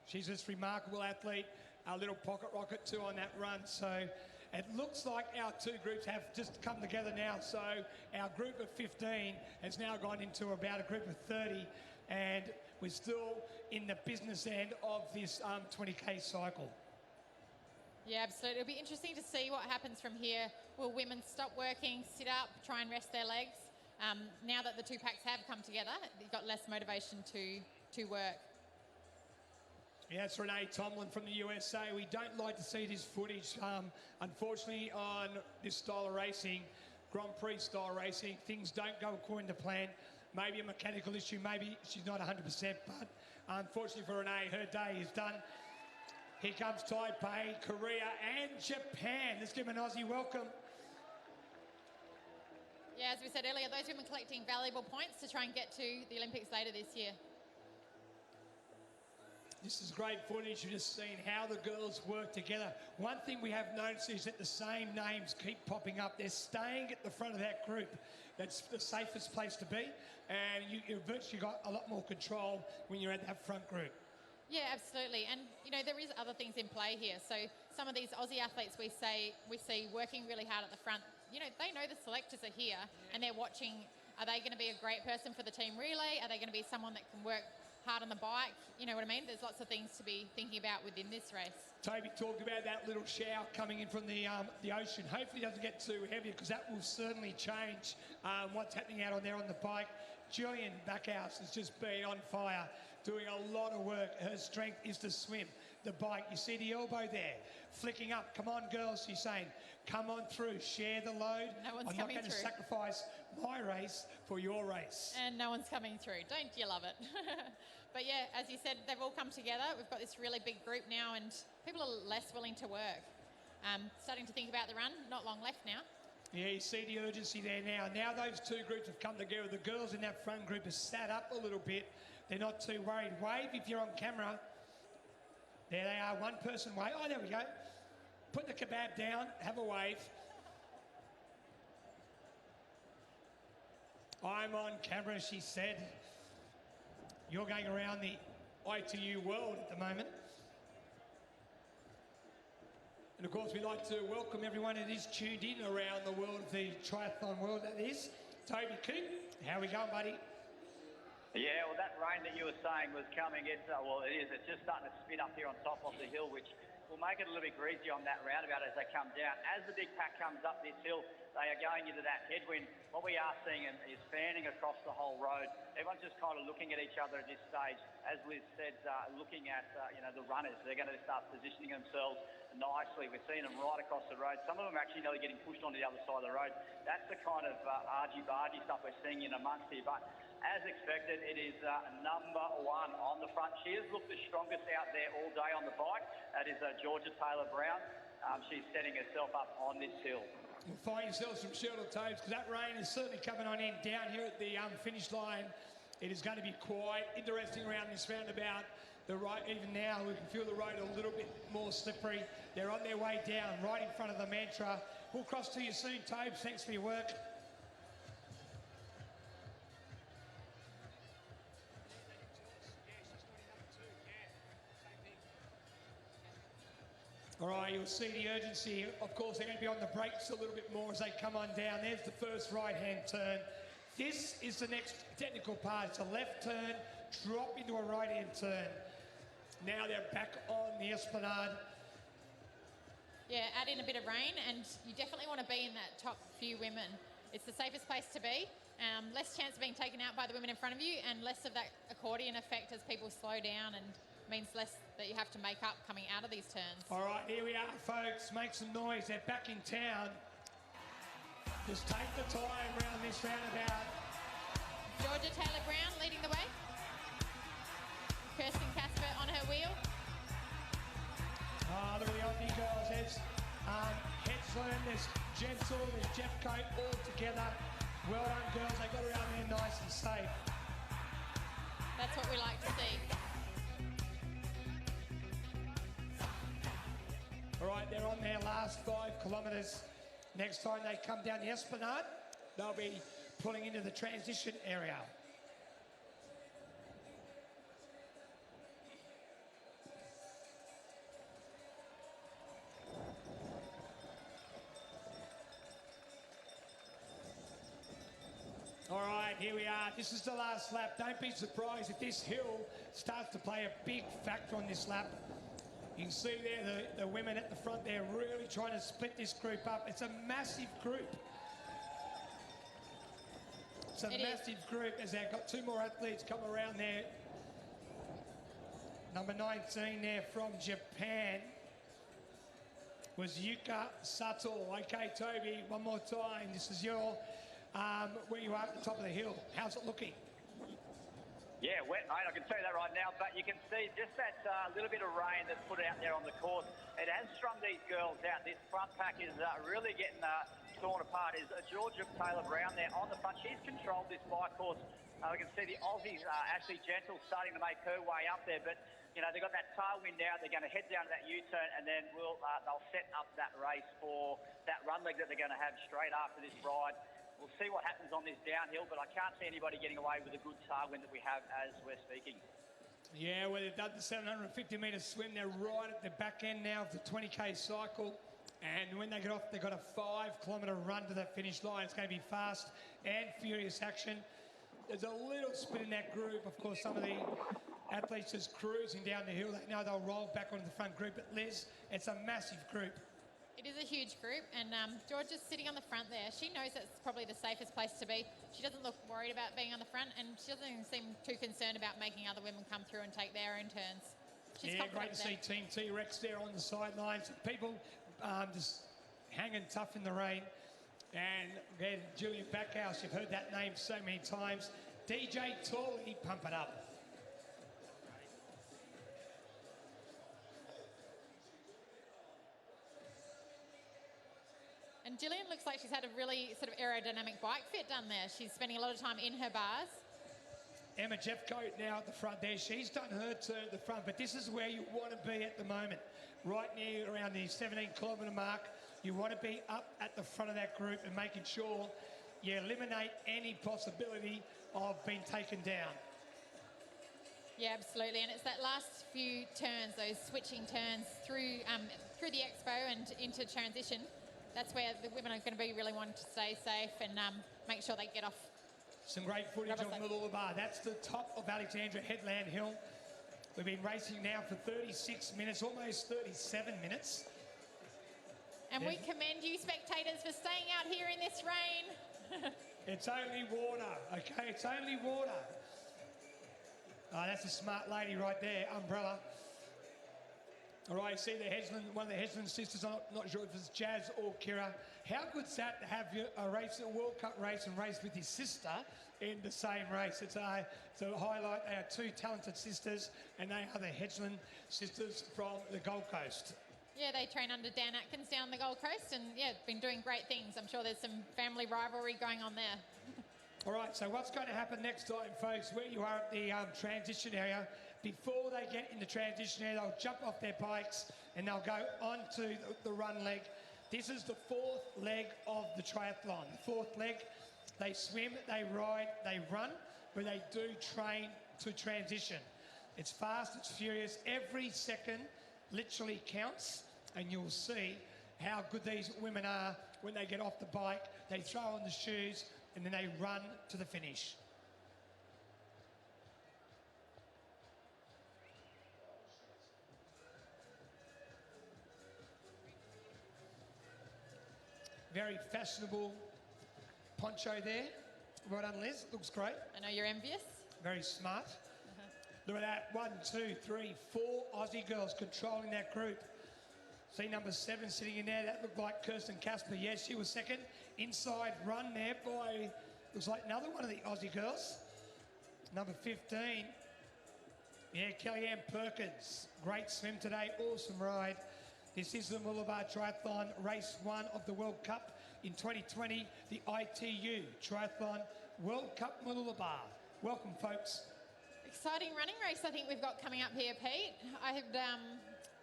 she's this remarkable athlete. A little pocket rocket too on that run. So It looks like our two groups have just come together now. So our group of 15 has now gone into about a group of 30, and we're still in the business end of this 20K cycle. Yeah, absolutely. It'll be interesting to see what happens from here. Will women stop working, sit up, try and rest their legs? Now that the two packs have come together, you've got less motivation to work. Yeah, it's Renee Tomlin from the USA. We don't like to see this footage. Unfortunately, on this style of racing, Grand Prix style racing, things don't go according to plan. Maybe a mechanical issue, maybe she's not 100%, but unfortunately for Renee, her day is done. Here comes Taipei, Korea and Japan. Let's give them an Aussie welcome. Yeah, as we said earlier, those women collecting valuable points to try and get to the Olympics later this year. This is great footage. You've just seen how the girls work together. One thing we have noticed is that the same names keep popping up. They're staying at the front of that group. That's the safest place to be. And you've virtually got a lot more control when you're at that front group. Yeah, absolutely. And, you know, there is other things in play here. So some of these Aussie athletes we see working really hard at the front, you know, they know the selectors are here and they're watching. Are they going to be a great person for the team relay? Are they going to be someone that can work hard on the bike? You know what I mean? There's lots of things to be thinking about within this race. Toby talked about that little shower coming in from the ocean. Hopefully it doesn't get too heavy, because that will certainly change what's happening out on there on the bike. Julian Backhouse has just been on fire, doing a lot of work. Her strength is to swim the bike. You see the elbow there, flicking up. Come on, girls, she's saying. Come on through, share the load. No one's I'm not coming going to through. Sacrifice my race for your race. And no one's coming through. Don't you love it? But yeah, as you said, they've all come together. We've got this really big group now and people are less willing to work. Starting to think about the run, not long left now. Yeah, you see the urgency there now. Now those two groups have come together. The girls in that front group have sat up a little bit. They're not too worried. Wave if you're on camera. There they are, one person wave. Oh, there we go. Put the kebab down, have a wave. I'm on camera, she said. You're going around the ITU world at the moment. And of course, we'd like to welcome everyone that is tuned in around the world of the triathlon world, that is. Toby Coop, how we going, buddy? Yeah, well, that rain that you were saying was coming. It's just starting to spin up here on top of the hill, which will make it a little bit greasy on that roundabout as they come down. As the big pack comes up this hill, they are going into that headwind. What we are seeing is fanning across the whole road. Everyone's just kind of looking at each other at this stage. As Liz said, looking at the runners. They're going to start positioning themselves nicely. We're seeing them right across the road. Some of them are actually nearly getting pushed onto the other side of the road. That's the kind of argy-bargy stuff we're seeing in amongst here. But as expected, it is number one on the front. She has looked the strongest out there all day on the bike. That is Georgia Taylor-Brown. She's setting herself up on this hill. Well, find yourselves some shelter toes, because that rain is certainly coming on in down here at the finish line. It is going to be quite interesting around this roundabout. Even now, we can feel the road a little bit more slippery. They're on their way down, right in front of the mantra. We'll cross to you soon, Tobes. Thanks for your work. All right, you'll see the urgency. Of course, they're going to be on the brakes a little bit more as they come on down. There's the first right-hand turn. This is the next technical part. It's a left turn, drop into a right-hand turn. Now they're back on the esplanade. Yeah, add in a bit of rain and you definitely want to be in that top few women. It's the safest place to be. Less chance of being taken out by the women in front of you and less of that accordion effect as people slow down, and means less that you have to make up coming out of these turns. All right, here we are, folks. Make some noise. They're back in town. Just take the time around this roundabout. Georgia Taylor-Brown leading the way. Kirsten Casper on her wheel. Oh, look at the Aussie girls. There's Hedslund, there's Jensel, there's Jeff Coate all together. Well done, girls. They got around there nice and safe. That's what we like to see. All right, they're on their last 5 kilometres. Next time they come down the esplanade, they'll be pulling into the transition area. this is the last lap. Don't be surprised if this hill starts to play a big factor on this lap. You can see there the women at the front there really trying to split this group up. It's a massive group. It's a massive group as they've got two more athletes come around there. Number 19 there from Japan was Yuka Sato. Okay, Toby, one more time. This is your, where you are at the top of the hill. How's it looking? Yeah, wet, mate. I can tell you that right now. But you can see just that little bit of rain that's put out there on the course. It has strung these girls out. This front pack is really getting torn apart. Is Georgia Taylor-Brown there on the front. She's controlled this bike course. We can see the Aussies, Ashley Gentle, starting to make her way up there. But, you know, they've got that tailwind now. They're going to head down to that U-turn and then they'll set up that race for that run leg that they're going to have straight after this ride. We'll see what happens on this downhill, but I can't see anybody getting away with a good tailwind that we have as we're speaking. Yeah, well, they've done the 750-metre swim. They're right at the back end now of the 20K cycle. And when they get off, they've got a 5-kilometre run to the finish line. It's going to be fast and furious action. There's a little split in that group. Of course, some of the athletes just cruising down the hill. They know they'll roll back onto the front group. But Liz, it's a massive group. It is a huge group, and Georgia's sitting on the front there. She knows it's probably the safest place to be. She doesn't look worried about being on the front, and she doesn't even seem too concerned about making other women come through and take their own turns. She's great to see Team T-Rex there on the sidelines. People just hanging tough in the rain. And again, Julian Backhouse, you've heard that name so many times. DJ Tawley, pump it up. And Gillian looks like she's had a really sort of aerodynamic bike fit done there. She's spending a lot of time in her bars. Emma Jeffcoat now at the front there. She's done her turn at the front, but this is where you want to be at the moment. Right near around the 17-kilometre mark, you want to be up at the front of that group and making sure you eliminate any possibility of being taken down. Yeah, absolutely. And it's that last few turns, those switching turns through the expo and into transition. That's where the women are going to be really wanting to stay safe and make sure they get off. Some great footage of Mululalaba. That's the top of Alexandra Headland Hill. We've been racing now for 36 minutes, almost 37 minutes. And we commend you spectators for staying out here in this rain. It's only water, okay? It's only water. Oh, that's a smart lady right there, umbrella. All right, see the Hedgeland, one of the Hedgeland sisters, I'm not sure if it's Jazz or Kira. How good's that to have a race, a World Cup race and race with your sister in the same race? It's a highlight. They are two talented sisters and they are the Hedgeland sisters from the Gold Coast. Yeah, they train under Dan Atkins down the Gold Coast and, yeah, been doing great things. I'm sure there's some family rivalry going on there. All right, so what's going to happen next time, folks, where you are at the transition area, before they get in the transition area, they'll jump off their bikes and they'll go onto the run leg. This is the fourth leg of the triathlon. The fourth leg, they swim, they ride, they run, but they do train to transition. It's fast, it's furious. Every second literally counts, and you'll see how good these women are when they get off the bike. They throw on the shoes, and then they run to the finish. Very fashionable poncho there. Well done, Liz. Looks great. I know you're envious. Very smart. Look at that. 1, 2, 3, 4 Aussie girls controlling that group. See number 7 sitting in there. That looked like Kirsten Casper. Yes, she was second. Inside run there by, looks like another one of the Aussie girls. Number 15. Yeah, Kellyanne Perkins. Great swim today. Awesome ride. This is the Mooloolaba Triathlon, race 1 of the World Cup in 2020, the ITU Triathlon World Cup Mooloolaba. Welcome, folks. Exciting running race I think we've got coming up here, Pete. I'd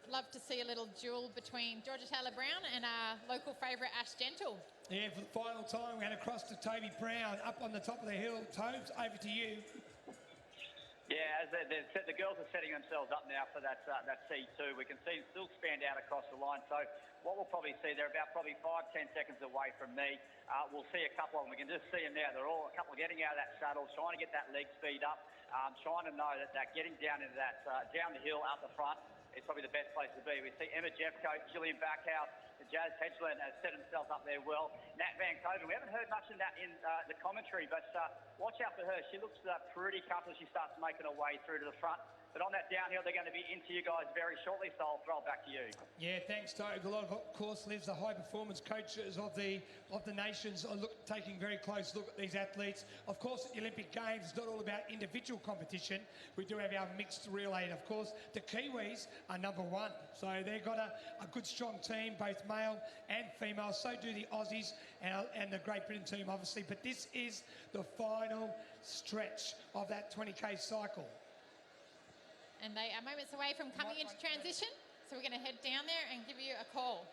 love to see a little duel between Georgia Taylor-Brown and our local favourite Ash Gentle. Yeah, for the final time, we're going to cross to Toby Brown up on the top of the hill. Tobes, over to you. Yeah, as the girls are setting themselves up now for that C2. We can see them still spanned out across the line. So what we'll probably see, they're about probably 5-10 seconds away from me. We'll see a couple of them. We can just see them now. They're all a couple getting out of that saddle, trying to get that leg speed up, trying to know that getting down into that down the hill out the front is probably the best place to be. We see Emma Jeffcoat, Gillian Backhouse, Jazz Hedgeland has set themselves up there well. Nat Van Koven, we haven't heard much of that in the commentary, but watch out for her. She looks pretty comfortable. She starts making her way through to the front. But on that downhill, they're going to be into you guys very shortly, so I'll throw it back to you. Yeah, thanks, Toad. A lot of course, Liz, the high-performance coaches of the nations are taking very close look at these athletes. Of course, at the Olympic Games, it's not all about individual competition. We do have our mixed relay, and of course, the Kiwis are number one. So they've got a good, strong team, both male and female. So do the Aussies and the Great Britain team, obviously. But this is the final stretch of that 20K cycle. And they are moments away from coming into transition. So we're going to head down there and give you a call.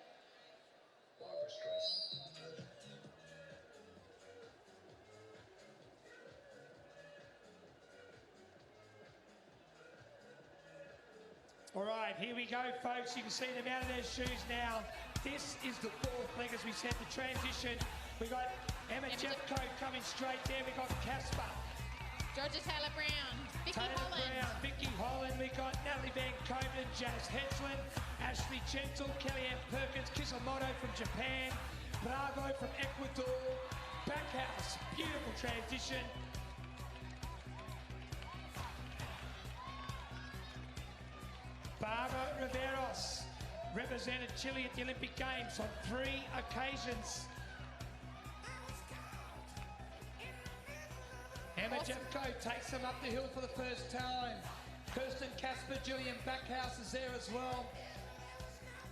All right, here we go, folks. You can see them out of their shoes now. This is the fourth leg, as we said, the transition. We got Emma Jeffcoat coming straight there. We got Casper. Georgia Taylor-Brown, Vicky Holland. We got Natalie Van Koven, Jazz Hedgeland, Ashley Gentle, Kellyanne Perkins, Kisamoto from Japan, Bravo from Ecuador, Backhouse, beautiful transition. Barbara Riveros represented Chile at the Olympic Games on 3 occasions. Emma Jeffcoat takes them up the hill for the first time. Kirsten Casper, Julian Backhouse is there as well.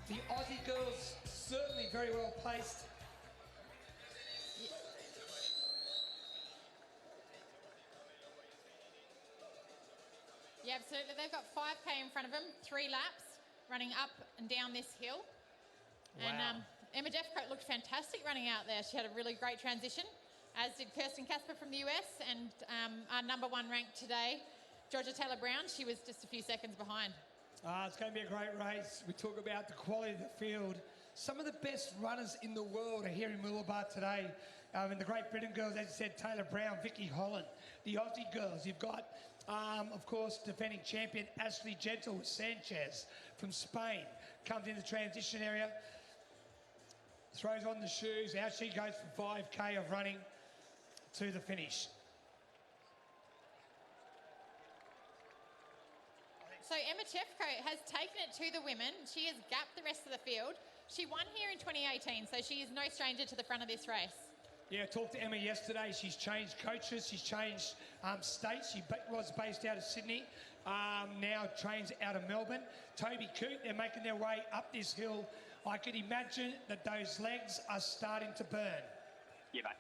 The Aussie girls certainly very well placed. Yeah, absolutely. They've got 5K in front of them, 3 laps, running up and down this hill. Wow. And Emma Jeffcoat looked fantastic running out there. She had a really great transition, as did Kirsten Casper from the US, and our number 1 ranked today, Georgia Taylor-Brown. She was just a few seconds behind. It's going to be a great race. We talk about the quality of the field. Some of the best runners in the world are here in Mooloolaba today. And the Great Britain girls, as you said, Taylor-Brown, Vicky Holland. The Aussie girls, you've got, of course, defending champion Ashley Gentle Sanchez from Spain. Comes in the transition area, throws on the shoes. Out she goes for 5K of running to the finish. So Emma Jeffcoat has taken it to the women. She has gapped the rest of the field. She won here in 2018, so she is no stranger to the front of this race. Yeah, I talked to Emma yesterday. She's changed coaches. She's changed states. She was based out of Sydney, now trains out of Melbourne. Toby Coote, they're making their way up this hill. I could imagine that those legs are starting to burn. Yeah, mate.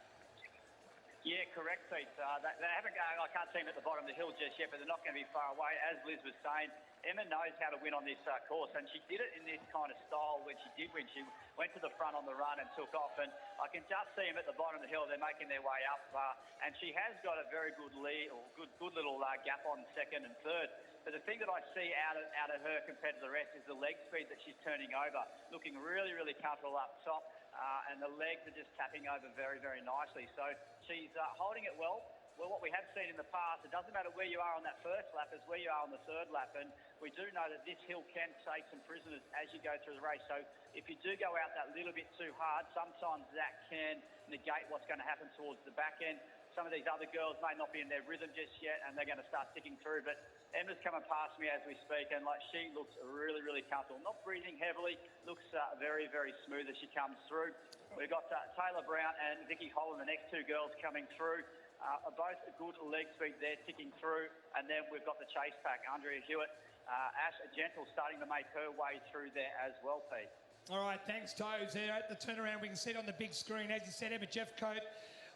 Yeah, correct, Pete. They haven't. I can't see them at the bottom of the hill just yet, but they're not going to be far away. As Liz was saying, Emma knows how to win on this course, and she did it in this kind of style when she did win. She went to the front on the run and took off, and I can just see them at the bottom of the hill. They're making their way up, and she has got a very good lead, or good little gap on second and third. But the thing that I see out of her compared to the rest is the leg speed that she's turning over, looking really, really comfortable up top. And the legs are just tapping over very, very nicely. So she's holding it well. Well, what we have seen in the past, it doesn't matter where you are on that first lap, it's where you are on the third lap. And we do know that this hill can take some prisoners as you go through the race. So if you do go out that little bit too hard, sometimes that can negate what's going to happen towards the back end. Some of these other girls may not be in their rhythm just yet, and they're going to start ticking through. But Emma's coming past me as we speak, and she looks really, really comfortable. Not breathing heavily, looks very, very smooth as she comes through. We've got Taylor-Brown and Vicky Holland, the next 2 girls coming through. Both a good leg speed there, ticking through. And then we've got the chase pack, Andrea Hewitt, Ash Gentle starting to make her way through there as well, Pete. All right, thanks, Toes. There at the turnaround, we can see it on the big screen. As you said, Emma Jeffcoat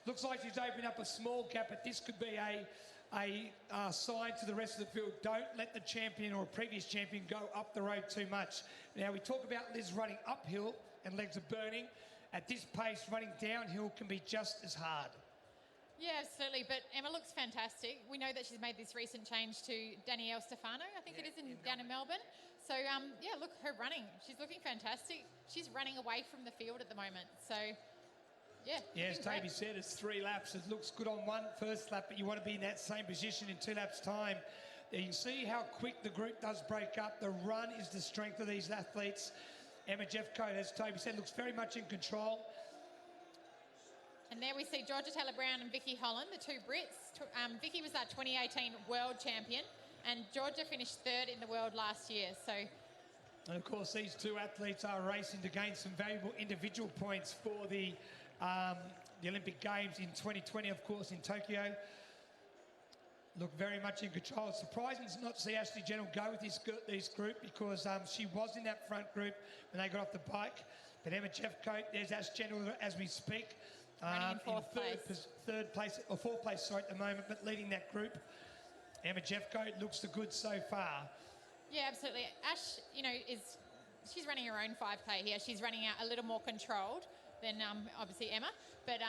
looks like she's opened up a small gap, but this could be a sign to the rest of the field. Don't let the champion or previous champion go up the road too much. Now, we talk about Liz running uphill and legs are burning. At this pace, running downhill can be just as hard. Yeah, absolutely. But Emma looks fantastic. We know that she's made this recent change to Danielle Stefano, I think it is, down in Melbourne. So, yeah, look, her running. She's looking fantastic. She's running away from the field at the moment. So, yeah. Yeah, as Toby said, it's 3 laps. It looks good on first lap, but you want to be in that same position in 2 laps' time. You can see how quick the group does break up. The run is the strength of these athletes. Emma Jeffcoat, as Toby said, looks very much in control. And there we see Georgia Taylor-Brown and Vicky Holland, the two Brits. Vicky was our 2018 world champion, and Georgia finished 3rd in the world last year. So, and of course, these 2 athletes are racing to gain some valuable individual points for the Olympic Games in 2020, of course, in Tokyo. Look very much in control. It's surprising to not see Ashley Gentle go with this group because she was in that front group when they got off the bike. But Emma Jeffcoat, there's Ash Gentle as we speak. Running in fourth place, or fourth place, sorry, at the moment, but leading that group. Emma Jeffcoat looks the good so far. Yeah, absolutely. Ash, she's running her own 5K here. She's running out a little more controlled than obviously Emma, but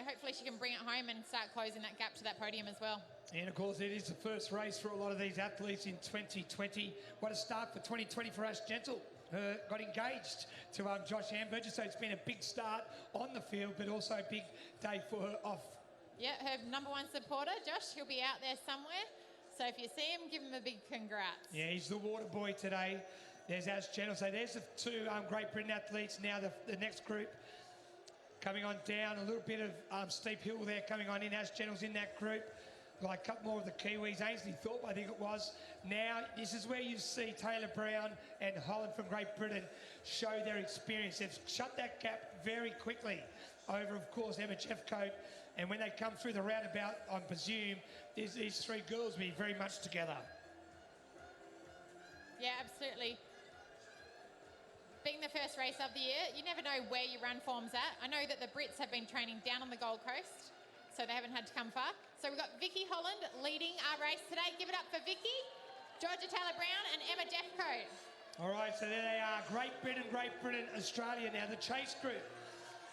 hopefully she can bring it home and start closing that gap to that podium as well. And of course, it is the first race for a lot of these athletes in 2020. What a start for 2020 for Ash Gentle. Got engaged to Josh Amberger, so it's been a big start on the field, but also a big day for her off. Yeah, her number 1 supporter, Josh, he'll be out there somewhere. So if you see him, give him a big congrats. Yeah, he's the water boy today. There's Ash Gentle. So there's the 2 Great Britain athletes. Now the next group coming on down. A little bit of steep hill there coming on in. Ash Gentle's in that group. Like a couple more of the Kiwis. Ainsley Thorpe, I think it was. Now, this is where you see Taylor Brown and Holland from Great Britain show their experience. They've shut that gap very quickly over, of course, Emma Jeffcoat. And when they come through the roundabout, I presume, these 3 girls will be very much together. Yeah, absolutely. Being the first race of the year, you never know where your run form's at. I know that the Brits have been training down on the Gold Coast, so they haven't had to come far. So we've got Vicky Holland leading our race today. Give it up for Vicky, Georgia Taylor-Brown and Emma Jeffcoat. All right, so there they are. Great Britain, Australia. Now the chase group.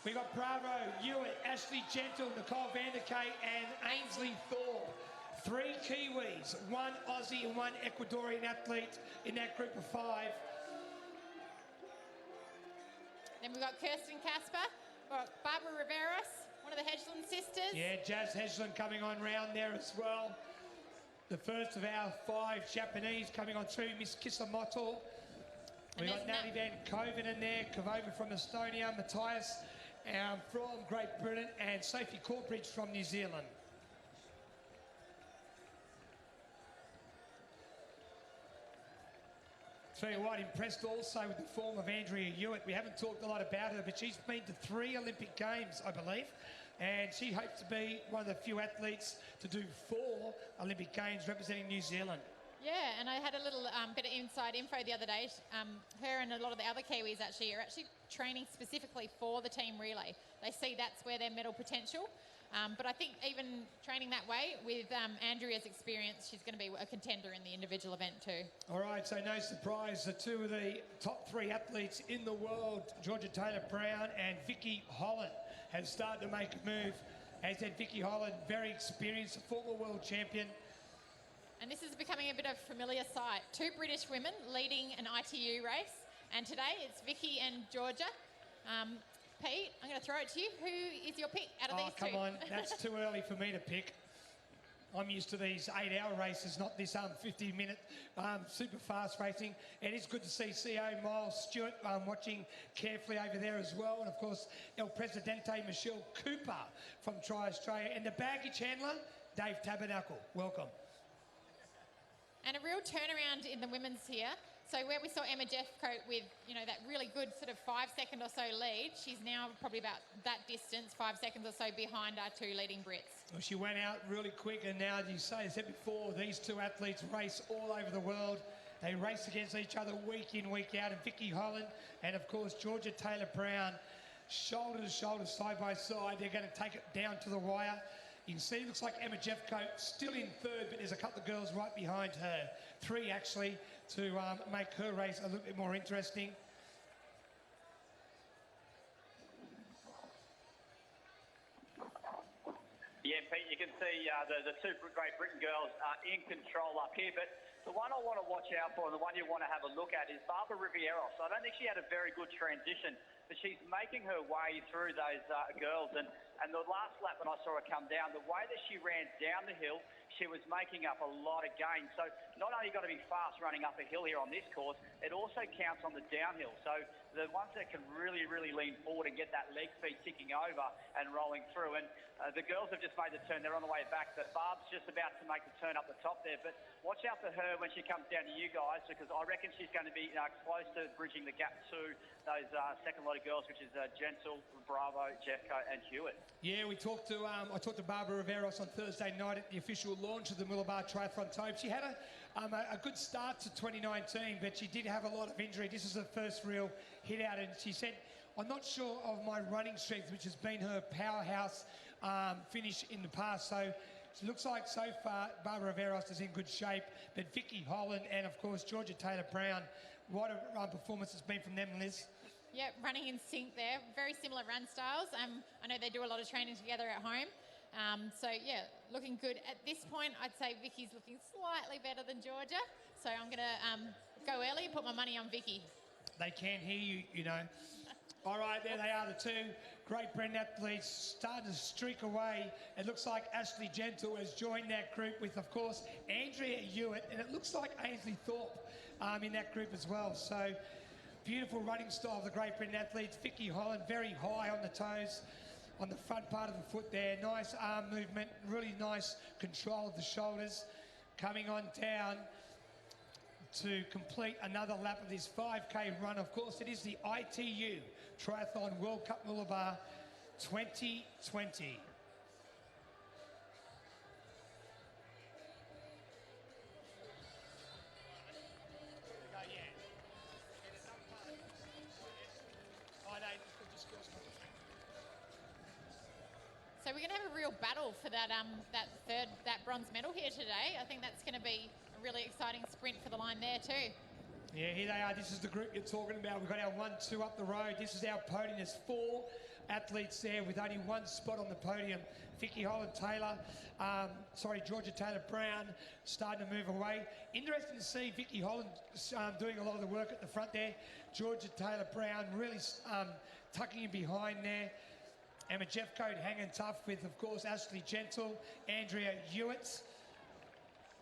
We got Bravo, Hewitt, Ashley Gentle, Nicole Vanderkay and Ainsley Thorpe. 3 Kiwis, 1 Aussie and 1 Ecuadorian athlete in that group of 5. Then we've got Kirsten Casper, we've got Barbara Riveros, one of the Hedgeland sisters. Yeah, Jazz Hedgeland coming on round there as well. The first of our 5 Japanese coming on through, Miss Kisamoto. We've got Natalie Van Koven in there, Kavova from Estonia, Matthias from Great Britain, and Sophie Corbridge from New Zealand. Tell you what, impressed also with the form of Andrea Hewitt. We haven't talked a lot about her, but she's been to 3 Olympic Games, I believe. And she hopes to be one of the few athletes to do 4 Olympic Games representing New Zealand. Yeah, and I had a little bit of inside info the other day. Her and a lot of the other Kiwis are actually training specifically for the team relay. They see that's where their medal potential. But I think even training that way with Andrea's experience, she's going to be a contender in the individual event too. All right, so no surprise, the 2 of the top 3 athletes in the world, Georgia Taylor-Brown and Vicky Holland, have started to make a move. As said, Vicky Holland, very experienced, a former world champion. And this is becoming a bit of a familiar sight. 2 British women leading an ITU race. And today it's Vicky and Georgia. Pete, I'm going to throw it to you. Who is your pick out of these 2? Oh, come on. That's too early for me to pick. I'm used to these 8-hour races, not this 50-minute super fast racing. It is good to see CO Miles Stewart watching carefully over there as well. And, of course, El Presidente Michelle Cooper from Tri Australia. And the baggage handler, Dave Tabernacle. Welcome. And a real turnaround in the women's here. So where we saw Emma Jeffcoat with, that really good sort of 5-second or so lead, she's now probably about that distance, 5 seconds or so behind our 2 leading Brits. Well, she went out really quick, and now, as you said before, these 2 athletes race all over the world. They race against each other week in, week out. And Vicky Holland and, of course, Georgia Taylor-Brown, shoulder to shoulder, side by side. They're going to take it down to the wire. You can see it looks like Emma Jeffcoat still in 3rd, but there's a couple of girls right behind her. 3, actually, to make her race a little bit more interesting. Yeah, again, Pete. You can see the two Great Britain girls are in control up here, but the one I want to watch out for and the one you want to have a look at is Barbara Rivieros. I don't think she had a very good transition, but she's making her way through those girls. And the last lap when I saw her come down, the way that she ran down the hill, she was making up a lot of gain. So not only got to be fast running up a hill here on this course, it also counts on the downhill. So the ones that can really, really lean forward and get that leg speed ticking over and rolling through. And the girls have just made the turn. They're on the way back. But Barb's just about to make the turn up the top there. But watch out for her when she comes down to you guys, because I reckon she's going to be close to bridging the gap to those second lot of girls, which is Gentle, Bravo, Jeffco and Hewitt. Yeah, I talked to Barbara Rivieros on Thursday night at the official launch of the Mooloolaba Triathlon Tobe. She had a good start to 2019, but she did have a lot of injury. This is her first real hit out, and she said, I'm not sure of my running strength, which has been her powerhouse finish in the past. So it looks like so far Barbara Rivieros is in good shape, but Vicky Holland and, of course, Georgia Taylor-Brown, what a performance it's been from them, Liz. Yeah, running in sync there. Very similar run styles. I know they do a lot of training together at home. So, yeah, looking good. At this point, I'd say Vicky's looking slightly better than Georgia. So I'm going to go early and put my money on Vicky. They can't hear you, you know. All right, there they are, the two Great Britain athletes starting to streak away. It looks like Ashley Gentle has joined that group with, of course, Andrea Hewitt, and it looks like Ainsley Thorpe in that group as well. So beautiful running style of the Great Britain athletes. Vicky Holland very high on the toes, on the front part of the foot there. Nice arm movement, really nice control of the shoulders. Coming on down to complete another lap of this 5K run. Of course, it is the ITU Triathlon World Cup Mooloolaba 2020. So we're going to have a real battle for that that bronze medal here today. I think that's going to be a really exciting sprint for the line there too. Yeah, here they are. This is the group you're talking about. We've got our 1-2 up the road. This is our podium. There's 4 athletes there with only one spot on the podium. Vicky Holland Taylor, Georgia Taylor-Brown starting to move away. Interesting to see Vicky Holland doing a lot of the work at the front there. Georgia Taylor-Brown really tucking in behind there. Emma Jeffcoat hanging tough with, of course, Ashley Gentle, Andrea Hewitt.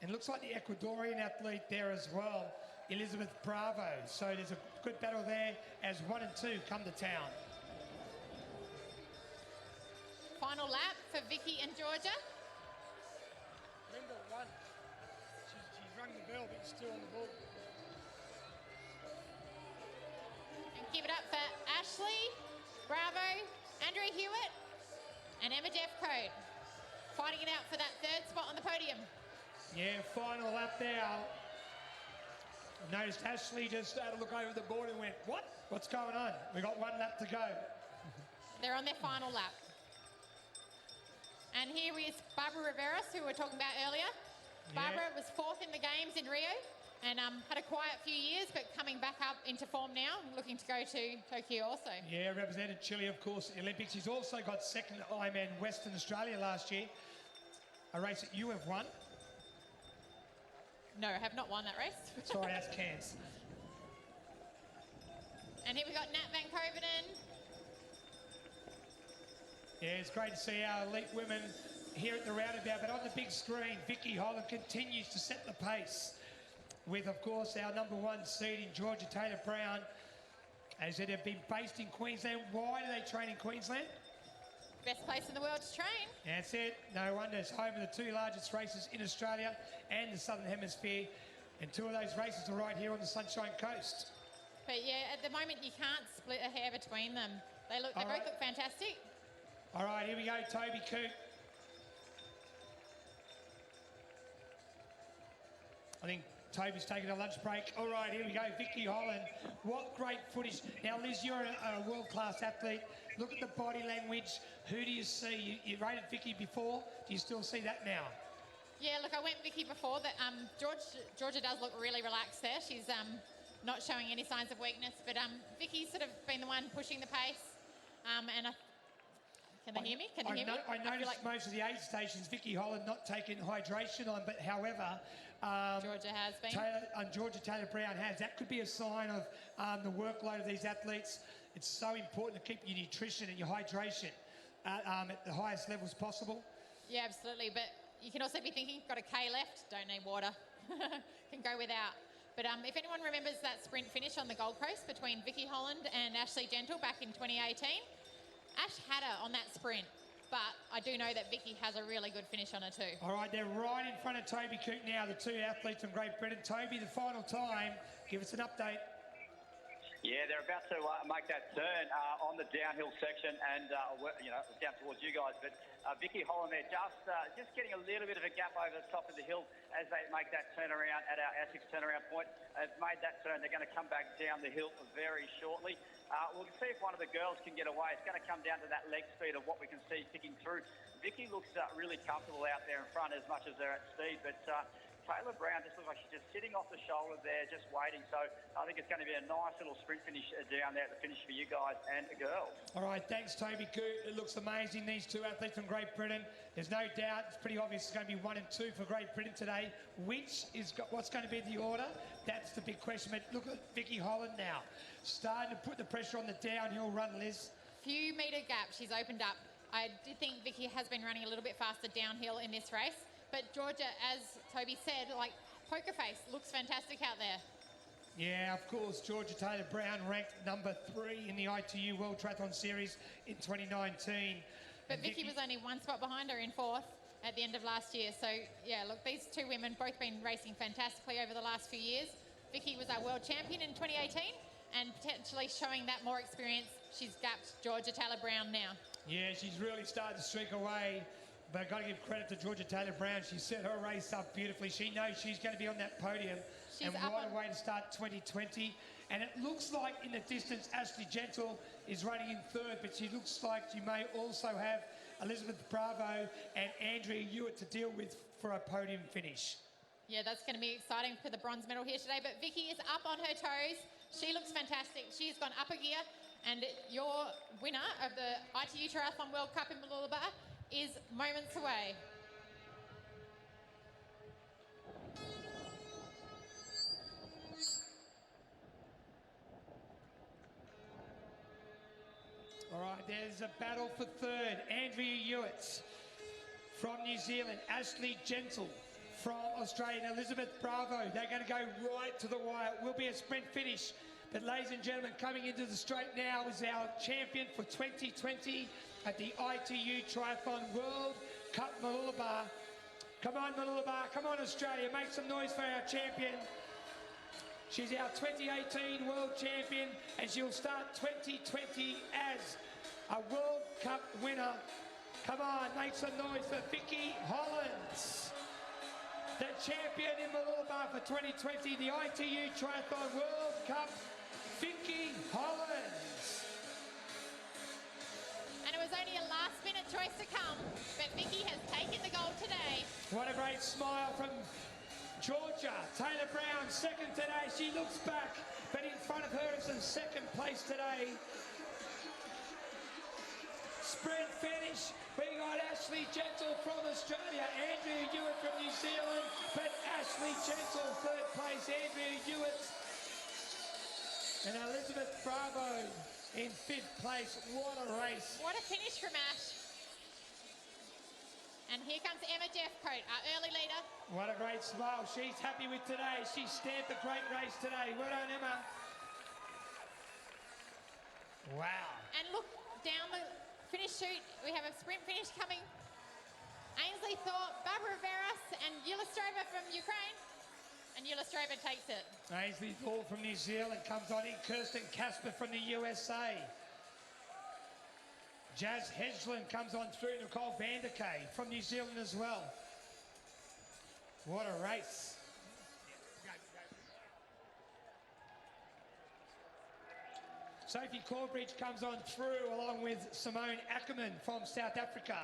And looks like the Ecuadorian athlete there as well, Elizabeth Bravo. So there's a good battle there as 1 and 2 come to town. Final lap for Vicky and Georgia. Remember one. She's rung the bell, but she's still on the ball. And give it up for Ashley, Bravo, Andrea Hewitt and Emma Jeffcoat fighting it out for that 3rd spot on the podium. Yeah, final lap there. I noticed Ashley just had a look over the board and went, what? What's going on? We got 1 lap to go. They're on their final lap. And here is Barbara Rivieros, who we were talking about earlier. Yeah. Barbara was 4th in the games in Rio and had a quiet few years, but coming back up into form now, looking to go to Tokyo also. Yeah, represented Chile, of course, at the Olympics. He's also got 2nd Ironman Western Australia last year, a race that you have won. No, I have not won that race. Sorry, that's Cairns. And here we got Nat Van Covenen. Yeah, it's great to see our elite women here at the roundabout, but on the big screen, Vicky Holland continues to set the pace with, of course, our number 1 seed in Georgia Taylor-Brown, as it have been based in Queensland. Why do they train in Queensland? Best place in the world to train. That's it. No wonder. It's home of the 2 largest races in Australia and the Southern Hemisphere. And 2 of those races are right here on the Sunshine Coast. But yeah, at the moment you can't split a hair between them. They both look fantastic. All right, here we go, Toby Coop. I think Toby's taking a lunch break. All right, here we go, Vicky Holland. What great footage. Now, Liz, you're a world-class athlete. Look at the body language. Who do you see? You rated Vicky before. Do you still see that now? Yeah, look, I went Vicky before. That Georgia does look really relaxed there. She's not showing any signs of weakness, but Vicky's sort of been the one pushing the pace, and Can they hear me? Can they hear me? I feel noticed like most of the aid stations, Vicky Holland not taking hydration on, but however, Georgia has been. Georgia Taylor Brown has. That could be a sign of the workload of these athletes. It's so important to keep your nutrition and your hydration at the highest levels possible. Yeah, absolutely. But you can also be thinking, got a K left, don't need water. Can go without. But if anyone remembers that sprint finish on the Gold Coast between Vicky Holland and Ashley Gentle back in 2018, Ash had her on that sprint, but I do know that Vicky has a really good finish on her too. All right, they're right in front of Toby Cook now, the two athletes from Great Britain. Toby, the final time, give us an update. Yeah, they're about to make that turn on the downhill section and, down towards you guys. But Vicky Holland there just getting a little bit of a gap over the top of the hill as they make that turnaround at our Essex turnaround point. They've made that turn. They're going to come back down the hill very shortly. We'll see if one of the girls can get away. It's going to come down to that leg speed of what we can see ticking through. Vicky looks really comfortable out there in front as much as they're at speed, but Taylor Brown just looks like she's just sitting off the shoulder there, just waiting. So I think it's going to be a nice little sprint finish down there at the finish for you guys and the girls. All right, thanks, Toby Coot. It looks amazing, these two athletes from Great Britain. There's no doubt, it's pretty obvious it's going to be 1 and 2 for Great Britain today. What's going to be the order? That's the big question. But look at Vicky Holland now, starting to put the pressure on the downhill run, Liz. Few metre gap she's opened up. I did think Vicky has been running a little bit faster downhill in this race. But Georgia, as Toby said, like poker face, looks fantastic out there. Yeah, of course, Georgia Taylor Brown ranked number 3 in the ITU World Triathlon Series in 2019. But Vicky was only 1 spot behind her in 4th at the end of last year. So, yeah, look, these two women both been racing fantastically over the last few years. Vicky was our world champion in 2018 and potentially showing that more experience. She's gapped Georgia Taylor Brown now. Yeah, she's really started to streak away. But I've got to give credit to Georgia Taylor Brown. She set her race up beautifully. She knows she's going to be on that podium. And right away to start 2020. And it looks like in the distance, Ashley Gentle is running in 3rd, but she looks like you may also have Elizabeth Bravo and Andrea Hewitt to deal with for a podium finish. Yeah, that's going to be exciting for the bronze medal here today. But Vicky is up on her toes. She looks fantastic. She's gone up a gear. And your winner of the ITU Triathlon World Cup in Mululaba is moments away. All right, there's a battle for 3rd. Andrea Hewitt from New Zealand. Ashley Gentle from Australia. And Elizabeth Bravo. They're going to go right to the wire. It will be a sprint finish. But ladies and gentlemen, coming into the straight now is our champion for 2020 at the ITU Triathlon World Cup Mooloolaba. Come on, Mooloolaba. Come on, Australia. Make some noise for our champion. She's our 2018 World Champion, and she'll start 2020 as a World Cup winner. Come on, make some noise for Vicky Holland, the champion in Mooloolaba for 2020, the ITU Triathlon World Cup, Vicky Holland. And it was only a last-minute choice to come, but Vicky has taken the gold today. What a great smile from Georgia. Taylor Brown, 2nd today. She looks back, but in front of her is in 2nd place today. Sprint finish. We got Ashley Gentle from Australia, Andrea Hewitt from New Zealand, but Ashley Gentle, 3rd place, Andrea Hewitt. And Elizabeth Bravo in 5th place. What a race. What a finish from Ash. And here comes Emma Jeffcoat, our early leader. What a great smile. She's happy with today. She stamped a great race today. Well done, Emma. Wow. And look, down the finish chute, we have a sprint finish coming. Ainsley Thorpe, Barbara Veras, and Елистратова from Ukraine. And Елистратova takes it. Ainsley Thorpe from New Zealand comes on in. Kirsten Casper from the USA. Jazz Hedgeland comes on through. Nicole Vanderkay from New Zealand as well. What a race. Sophie Corbridge comes on through along with Simone Ackerman from South Africa.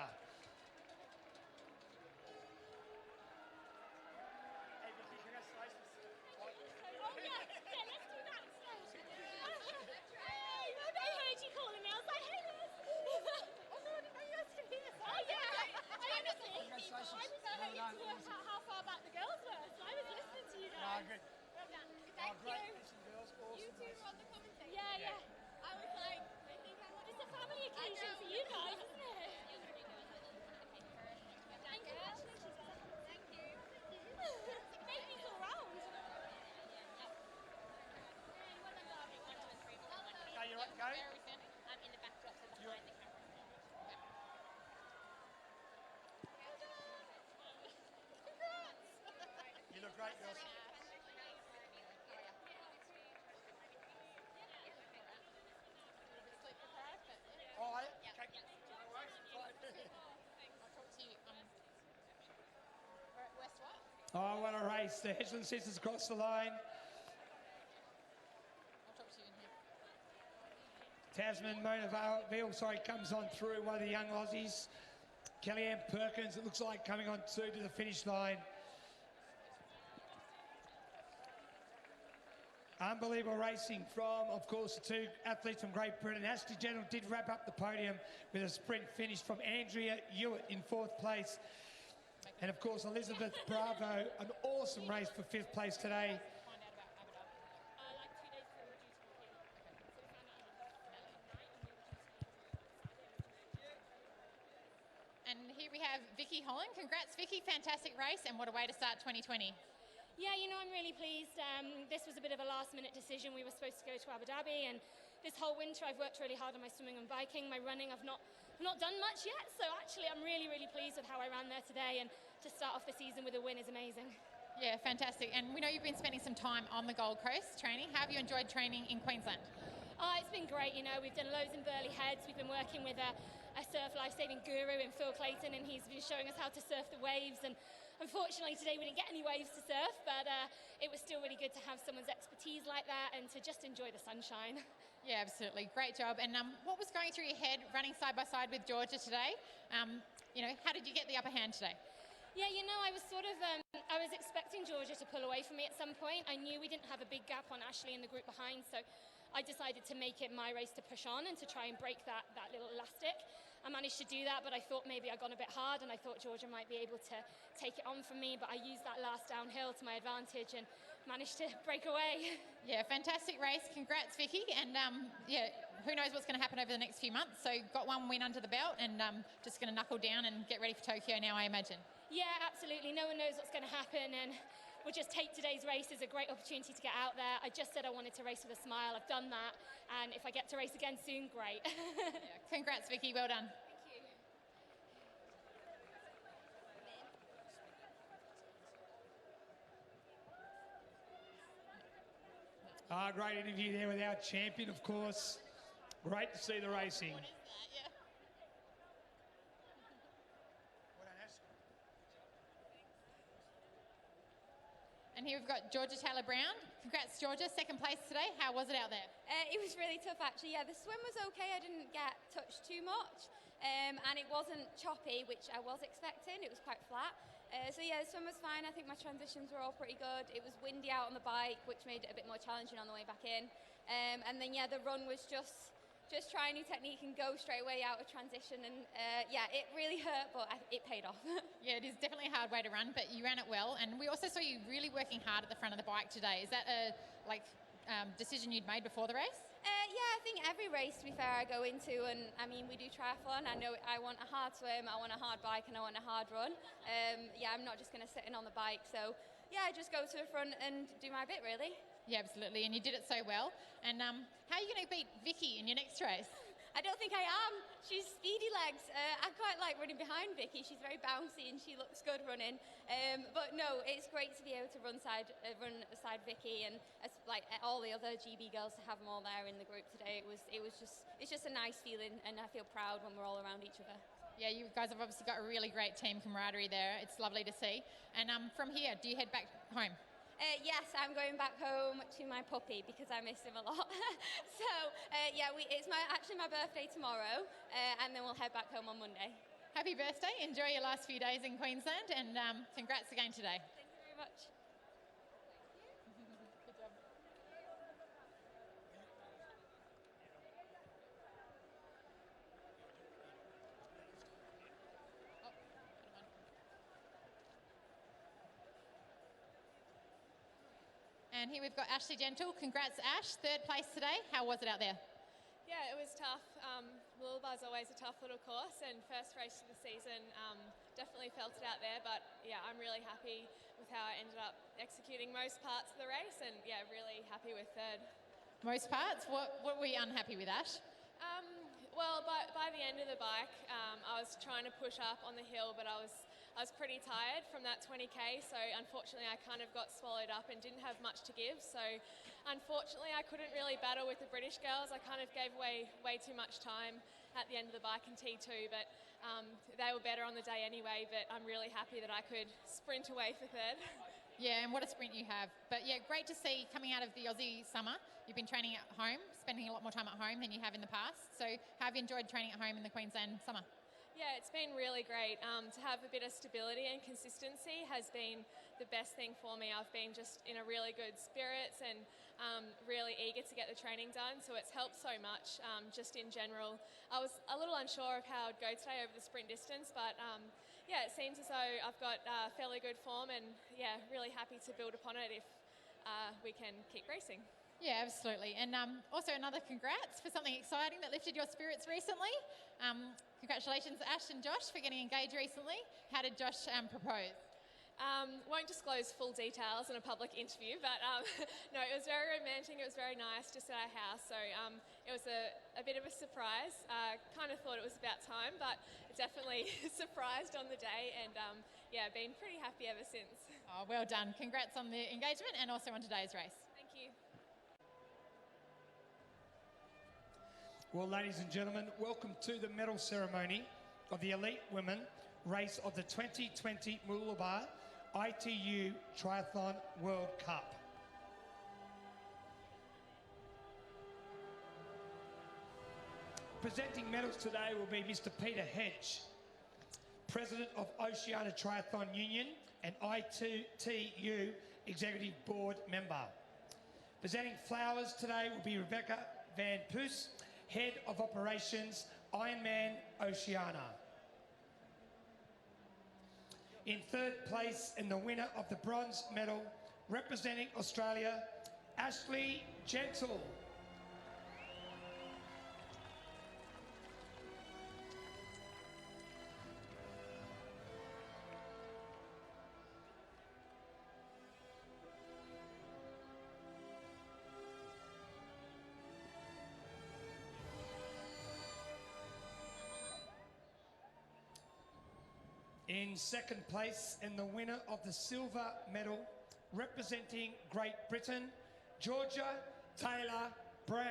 Oh, what a race. The Hedgeland sisters across the line. I'll talk to you in here. Tasman Monavale, comes on through, one of the young Aussies. Kellyanne Perkins, it looks like, coming on through to the finish line. Unbelievable racing from, of course, the two athletes from Great Britain. Ashley Gentle did wrap up the podium with a sprint finish from Andrea Hewitt in 4th place. And, of course, Elizabeth Bravo, an awesome race for 5th place today. And here we have Vicky Holland. Congrats, Vicky. Fantastic race, and what a way to start 2020. Yeah, you know, I'm really pleased. This was a bit of a last-minute decision. We were supposed to go to Abu Dhabi, and this whole winter I've worked really hard on my swimming and biking. My running, I've not done much yet, so actually I'm really, really pleased with how I ran there today, and to start off the season with a win is amazing. Yeah, fantastic. And we know you've been spending some time on the Gold Coast training. How have you enjoyed training in Queensland? It's been great, you know, we've done loads in Burleigh Heads. We've been working with a surf life-saving guru in Phil Clayton, and he's been showing us how to surf the waves. And unfortunately today we didn't get any waves to surf, but it was still really good to have someone's expertise like that and to just enjoy the sunshine. Yeah, absolutely. Great job. And what was going through your head running side by side with Georgia today? You know, how did you get the upper hand today? Yeah, you know, I was sort of, I was expecting Georgia to pull away from me at some point. I knew we didn't have a big gap on Ashley in the group behind, so I decided to make it my race to push on and to try and break that little elastic. I managed to do that, but I thought maybe I'd gone a bit hard, and I thought Georgia might be able to take it on from me, but I used that last downhill to my advantage and managed to break away. Yeah, fantastic race. Congrats, Vicky. And yeah, who knows what's going to happen over the next few months. So got one win under the belt, and just going to knuckle down and get ready for Tokyo now, I imagine. Yeah, absolutely. No one knows what's going to happen, and we'll just take today's race as a great opportunity to get out there. I just said I wanted to race with a smile. I've done that, and if I get to race again soon, great. Yeah, congrats, Vicky. Well done. Thank you. Great interview there with our champion, of course. Great to see the racing. What is that? Yeah. And here we've got Georgia Taylor-Brown. Congrats, Georgia. 2nd place today. How was it out there? It was really tough, actually. Yeah, the swim was okay. I didn't get touched too much. And it wasn't choppy, which I was expecting. It was quite flat. So yeah, the swim was fine. I think my transitions were all pretty good. It was windy out on the bike, which made it a bit more challenging on the way back in. And then yeah, the run was just try a new technique and go straight away out of transition. And yeah, it really hurt, but it paid off. Yeah, it is definitely a hard way to run, but you ran it well. And we also saw you really working hard at the front of the bike today. Is that a decision you'd made before the race? Yeah, I think every race, to be fair, I go into, and I mean, we do triathlon. I know I want a hard swim, I want a hard bike, and I want a hard run. Yeah, I'm not just going to sit in on the bike. So yeah, I just go to the front and do my bit, really. Yeah, absolutely, and you did it so well. And how are you going to beat Vicky in your next race? I don't think I am. She's speedy legs. I quite like running behind Vicky. She's very bouncy and she looks good running. But no, it's great to be able to run beside Vicky, and like all the other GB girls, to have them all there in the group today. It's just a nice feeling, and I feel proud when we're all around each other. Yeah, you guys have obviously got a really great team camaraderie there. It's lovely to see. And from here, do you head back home? Yes, I'm going back home to my puppy because I miss him a lot. So yeah, it's actually my birthday tomorrow, and then we'll head back home on Monday. Happy birthday! Enjoy your last few days in Queensland, and congrats again today. Thank you very much. Good job. And here we've got Ashley Gentle. Congrats, Ash. 3rd place today. How was it out there? Yeah, it was tough. Mooloolaba is always a tough little course, and first race of the season, definitely felt it out there. But yeah, I'm really happy with how I ended up executing most parts of the race, and yeah, really happy with 3rd. Most parts? What were you unhappy with, Ash? Well, by the end of the bike, I was trying to push up on the hill, but I was pretty tired from that 20k, so unfortunately I kind of got swallowed up and didn't have much to give. So unfortunately I couldn't really battle with the British girls. I kind of gave away way too much time, at the end of the bike in T2, but they were better on the day anyway, but I'm really happy that I could sprint away for third. Yeah, and what a sprint you have. But yeah, great to see coming out of the Aussie summer. You've been training at home, spending a lot more time at home than you have in the past. So how have you enjoyed training at home in the Queensland summer? Yeah, it's been really great. To have a bit of stability and consistency has been the best thing for me. I've been just in a really good spirits and really eager to get the training done. So it's helped so much just in general. I was a little unsure of how I'd go today over the sprint distance, but yeah, it seems as though I've got fairly good form and yeah, really happy to build upon it if we can keep racing. Yeah, absolutely. And also another congrats for something exciting that lifted your spirits recently. Congratulations, Ash and Josh, for getting engaged recently. How did Josh propose? Won't disclose full details in a public interview, but no, it was very romantic. It was very nice just at our house. So it was a bit of a surprise. Kind of thought it was about time, but definitely surprised on the day and yeah, been pretty happy ever since. Oh, well done. Congrats on the engagement and also on today's race. Thank you. Well, ladies and gentlemen, welcome to the medal ceremony of the elite women race of the 2020 Mooloolaba ITU Triathlon World Cup. Presenting medals today will be Mr. Peter Hedge, President of Oceania Triathlon Union and ITU Executive Board member. Presenting flowers today will be Rebecca Van Poos, Head of Operations, Ironman Oceania. In third place and the winner of the bronze medal, representing Australia, Ashley Gentle. In second place and the winner of the silver medal, representing Great Britain, Georgia Taylor Brown.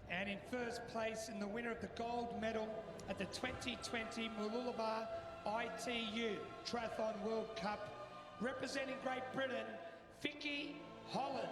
And in first place and the winner of the gold medal at the 2020 Mooloolaba ITU Triathlon World Cup, representing Great Britain, Vicky Holland.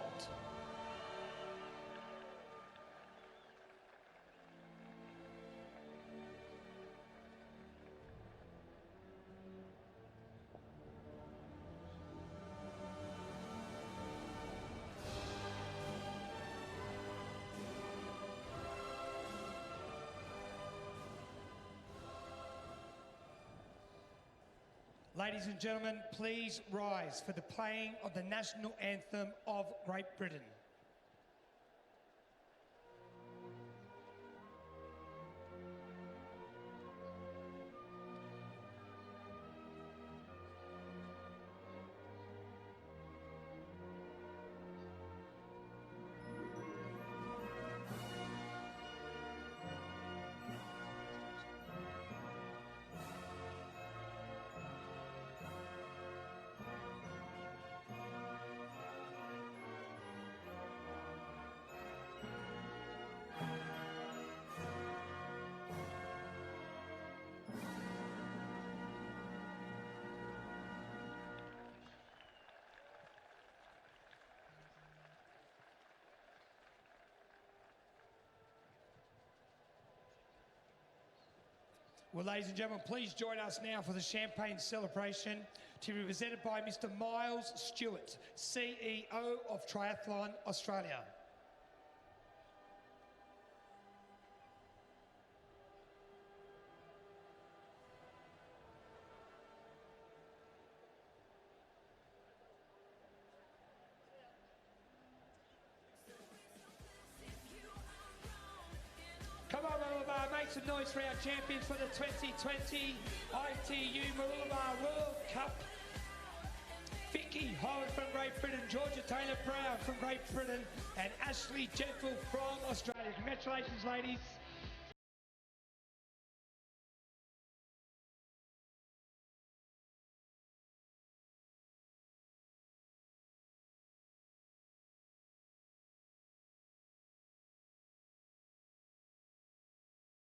Ladies and gentlemen, please rise for the playing of the national anthem of Great Britain. Well, ladies and gentlemen, please join us now for the champagne celebration to be presented by Mr. Miles Stewart, CEO of Triathlon Australia. Come on, Mululaba, make some noise for our champions for the 2020 ITU Mooloolaba World Cup. Vicky Katie Howard from Great Britain, Georgia Taylor Brown from Great Britain, and Ashley Gentle from Australia. Congratulations, ladies.